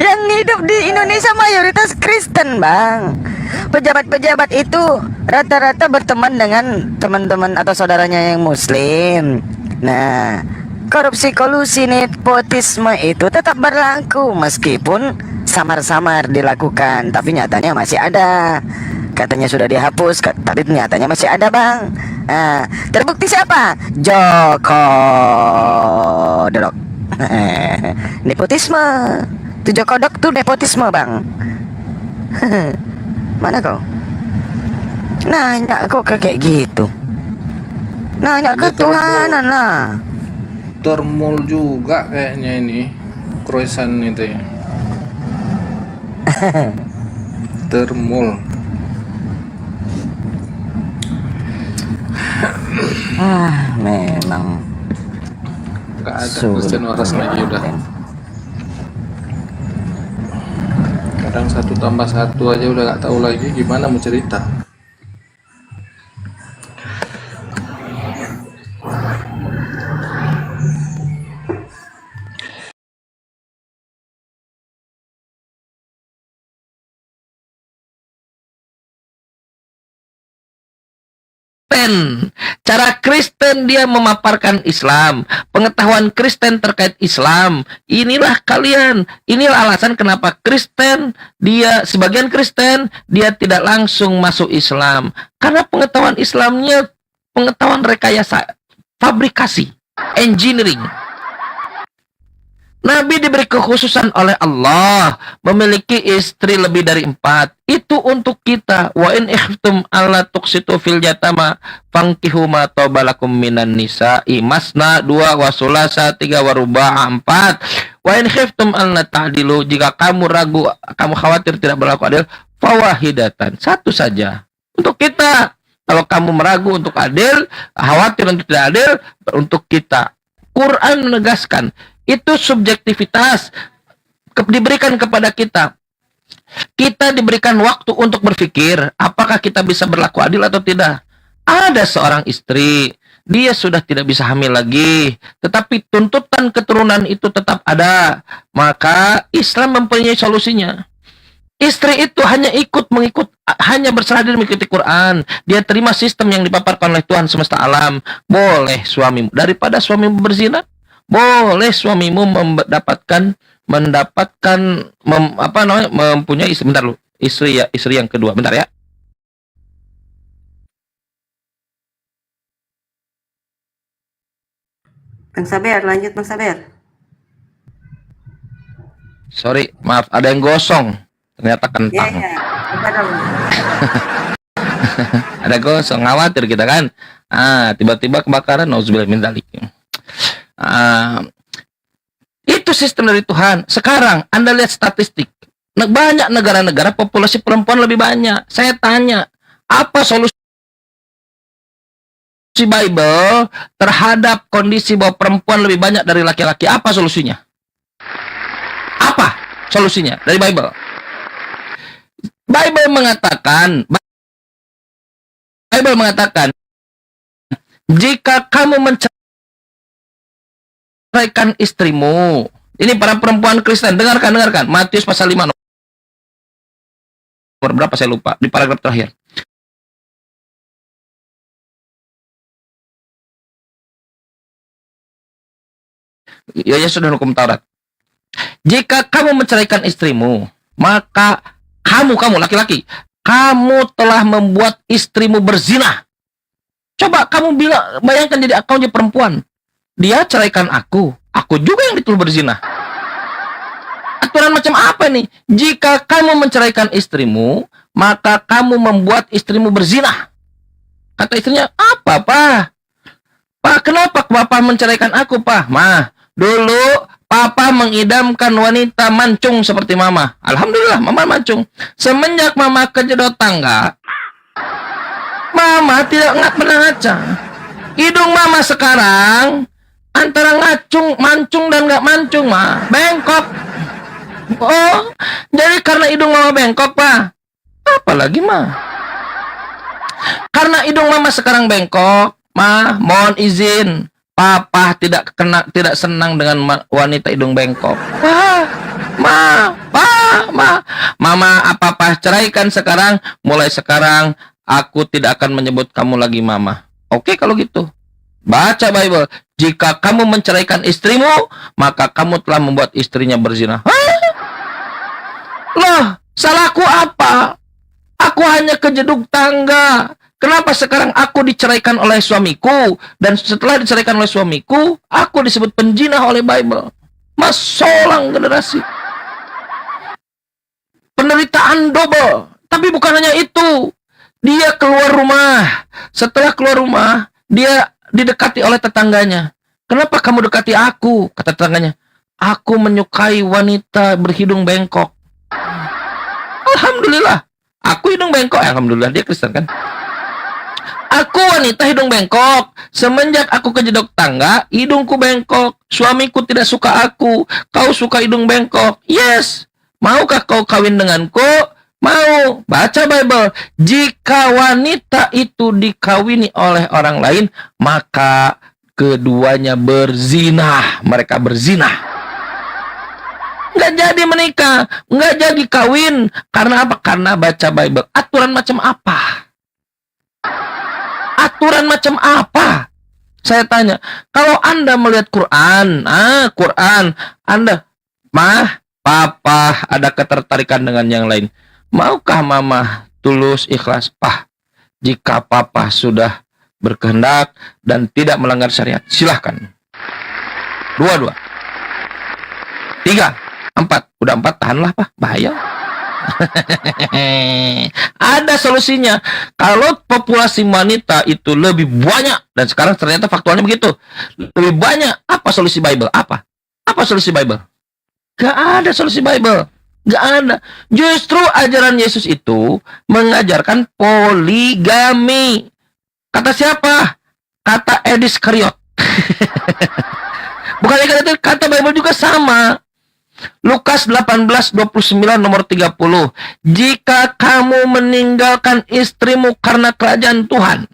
Yang hidup di Indonesia mayoritas Kristen, Bang. Pejabat-pejabat itu rata-rata berteman dengan teman-teman atau saudaranya yang Muslim. Nah, korupsi, kolusi, nepotisme itu tetap berlaku meskipun samar-samar dilakukan, tapi nyatanya masih ada. Katanya sudah dihapus, tapi nyatanya masih ada, Bang. Nah, terbukti siapa? Joko Dodok. Nepotisme. Itu Joko Dodok tuh nepotisme, Bang. Mana kau? Nanya kok kayak gitu. Nanya ke Tuhanan lah. Termul juga kayaknya ini croissant itu ya. Termul. Memang Gak ada Kristen waras lagi udah. Kadang 1 tambah 1 aja udah gak tahu lagi gimana mau cerita. Cara Kristen dia memaparkan Islam, pengetahuan Kristen terkait Islam. Inilah kalian, inilah alasan kenapa sebagian Kristen dia tidak langsung masuk Islam, karena pengetahuan Islamnya pengetahuan rekayasa, fabrikasi, engineering. Nabi diberi kekhususan oleh Allah memiliki istri lebih dari 4. Itu untuk kita. Wa in ikhtum alla tuqsitu fil yatama fankihu ma tabalakum minan nisa'i masna 2 wa sulasa 3 wa ruba' 4. Wa in khiftum alla ta'dilu, jika kamu ragu, kamu khawatir tidak berlaku adil, fawahidatan, satu saja. Untuk kita. Kalau kamu meragu untuk adil, khawatir untuk tidak adil, untuk kita. Quran menegaskan itu subjektivitas diberikan kepada kita. Kita diberikan waktu untuk berpikir apakah kita bisa berlaku adil atau tidak. Ada seorang istri, dia sudah tidak bisa hamil lagi, tetapi tuntutan keturunan itu tetap ada. Maka Islam mempunyai solusinya. Istri itu hanya berserah diri mengikuti Quran. Dia terima sistem yang dipaparkan oleh Tuhan semesta alam. Boleh suamimu, daripada suamimu berzina, boleh suamimu mempunyai istri yang kedua. Bentar ya. Bang Saber, lanjut Bang Saber. Sorry, maaf, ada yang gosong. Ternyata kentang. Iya. Ada gosong, khawatir kita kan. Tiba-tiba kebakaran, nauzubillah min dzalik. Itu sistem dari Tuhan. Sekarang Anda lihat statistik, banyak negara-negara populasi perempuan lebih banyak. Saya tanya, apa solusi Bible terhadap kondisi bahwa perempuan lebih banyak dari laki-laki? Apa solusinya? Apa solusinya dari Bible? Bible mengatakan jika kamu menceraikan istrimu, ini para perempuan Kristen, dengarkan Matius pasal 5 nomor berapa saya lupa, di paragraf terakhir. Ya sudah hukum Taurat. Jika kamu menceraikan istrimu, maka kamu laki-laki, kamu telah membuat istrimu berzina. Coba kamu bayangkan jadi kamu jadi perempuan. Dia ceraikan aku juga yang dituduh berzina. Aturan macam apa nih? Jika kamu menceraikan istrimu, maka kamu membuat istrimu berzina. Kata istrinya, apa, Pak? Pak, kenapa Papa menceraikan aku, Pak? Mah, dulu Papa mengidamkan wanita mancung seperti Mama. Alhamdulillah, Mama mancung. Semenjak Mama kejedot tangga, Mama tidak pernah ngaca. Hidung Mama sekarang antara mancung dan nggak mancung, Mah. Bengkok. Oh, jadi karena hidung Mama bengkok, Pak. Apalagi, Mah? Karena hidung Mama sekarang bengkok, Mah, mohon izin. Papa tidak senang dengan wanita hidung bengkok. Mama, apa-apa ceraikan sekarang. Mulai sekarang aku tidak akan menyebut kamu lagi Mama. Oke kalau gitu. Baca Bible. Jika kamu menceraikan istrimu, maka kamu telah membuat istrinya berzina. Loh, salahku apa? Aku hanya kejeduk tangga. Kenapa sekarang aku diceraikan oleh suamiku? Dan setelah diceraikan oleh suamiku, aku disebut penjinah oleh Bible. Masolang generasi. Penderitaan double. Tapi bukan hanya itu. Dia keluar rumah. Setelah keluar rumah, dia didekati oleh tetangganya. Kenapa kamu dekati aku? Kata tetangganya. Aku menyukai wanita berhidung bengkok. Alhamdulillah. Aku hidung bengkok. Alhamdulillah, dia Kristen kan? Aku wanita hidung bengkok. Semenjak aku kejedok tangga, hidungku bengkok. Suamiku tidak suka aku. Kau suka hidung bengkok. Yes. Maukah kau kawin denganku? Mau. Baca Bible. Jika wanita itu dikawini oleh orang lain, maka keduanya berzina. Mereka berzina. Nggak jadi menikah. Nggak jadi kawin. Karena apa? Karena baca Bible. Aturan macam apa? Aturan macam apa? Saya tanya, kalau Anda melihat Quran, Anda, Mah, Papa ada ketertarikan dengan yang lain. Maukah Mama tulus ikhlas? Pah, jika Papa sudah berkehendak dan tidak melanggar syariat, silahkan. 2, 3, 4. Udah 4, tahanlah, Pak. Bahaya. Ada solusinya. Kalau populasi wanita itu lebih banyak, dan sekarang ternyata faktualnya begitu, lebih banyak, apa solusi Bible? Apa solusi Bible? Gak ada solusi Bible. Gak ada. Justru ajaran Yesus itu mengajarkan poligami. Kata siapa? Kata Edis Kariot. Bukan kata Bible juga sama. Lukas 18:29 nomor 30. Jika kamu meninggalkan istrimu karena kerajaan Tuhan,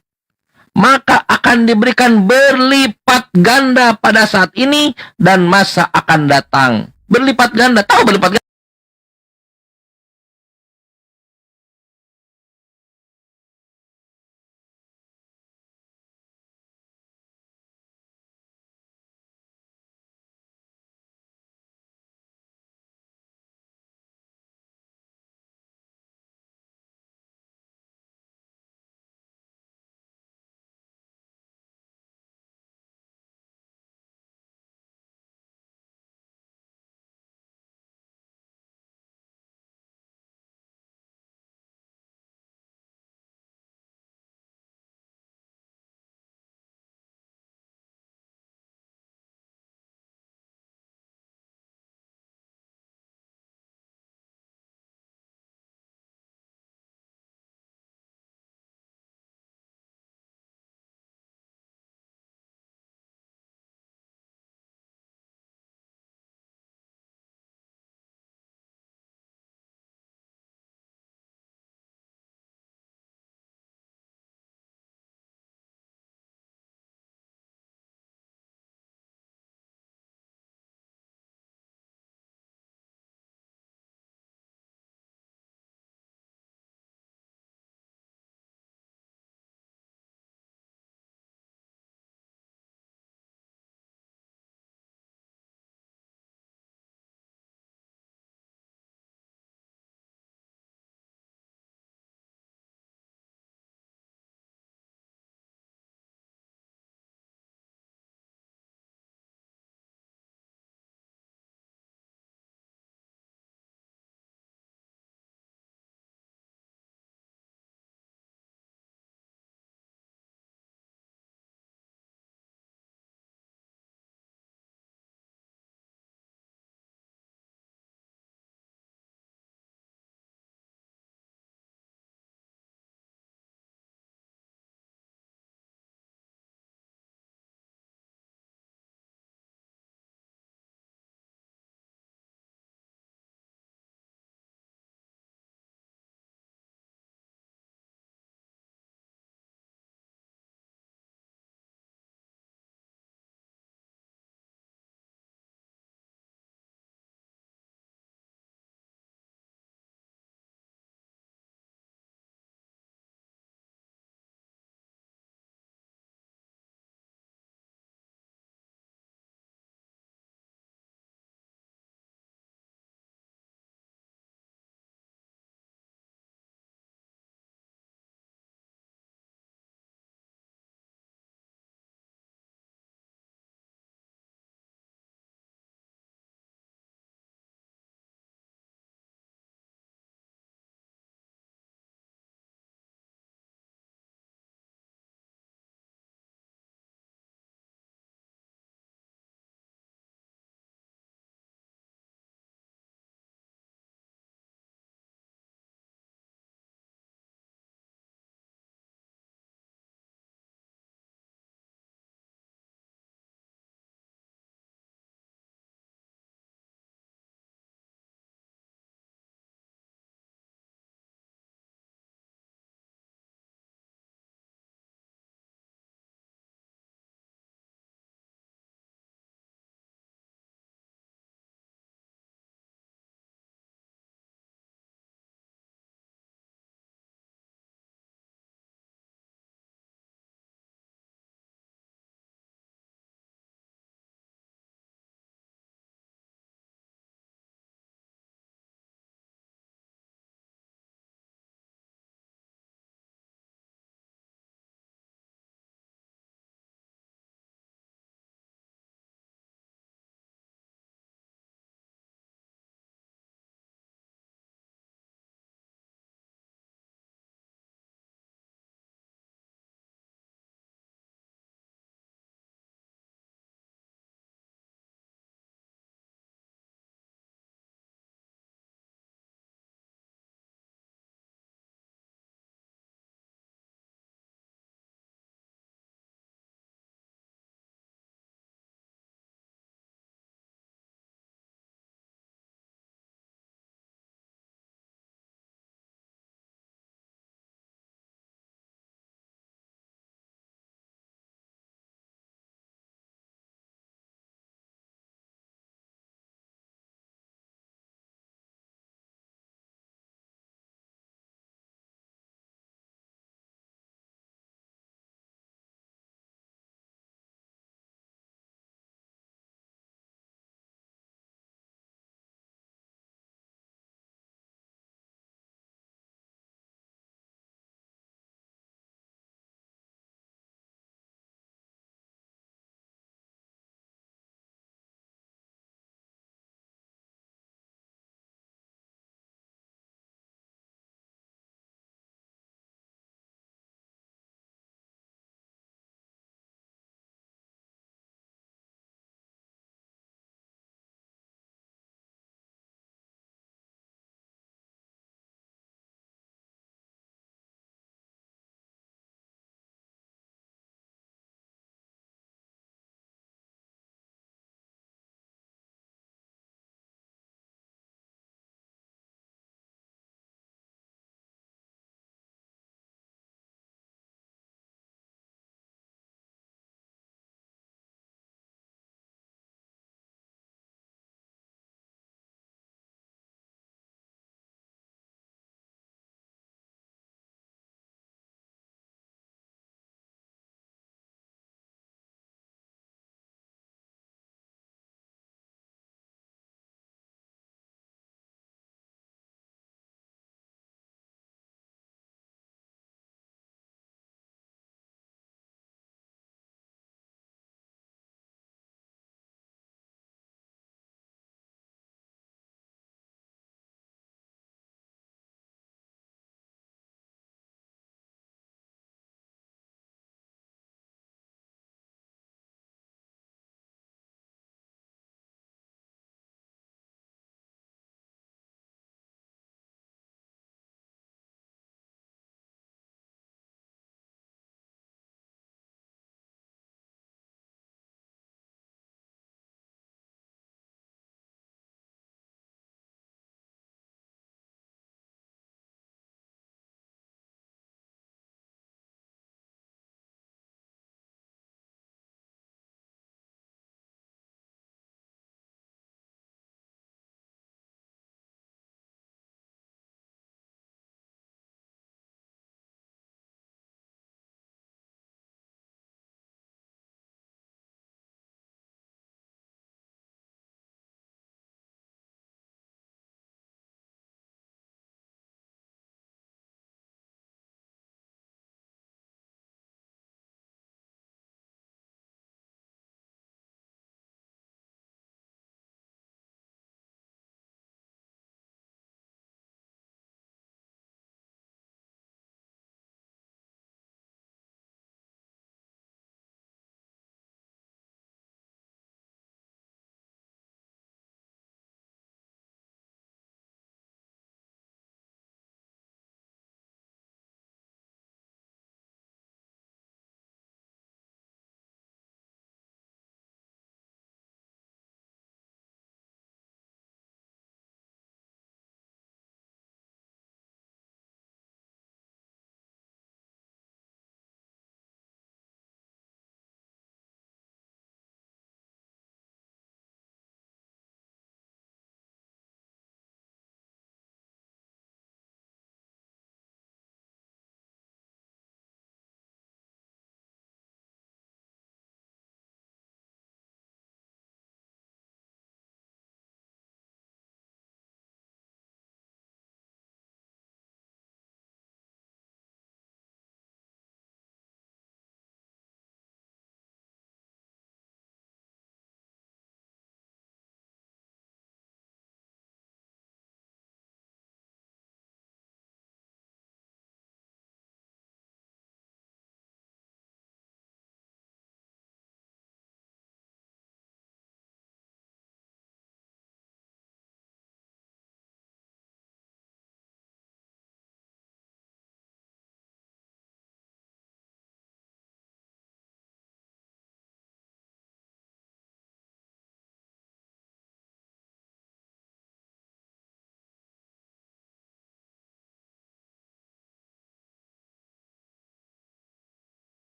maka akan diberikan berlipat ganda pada saat ini dan masa akan datang. Berlipat ganda. Tahu berlipat ganda?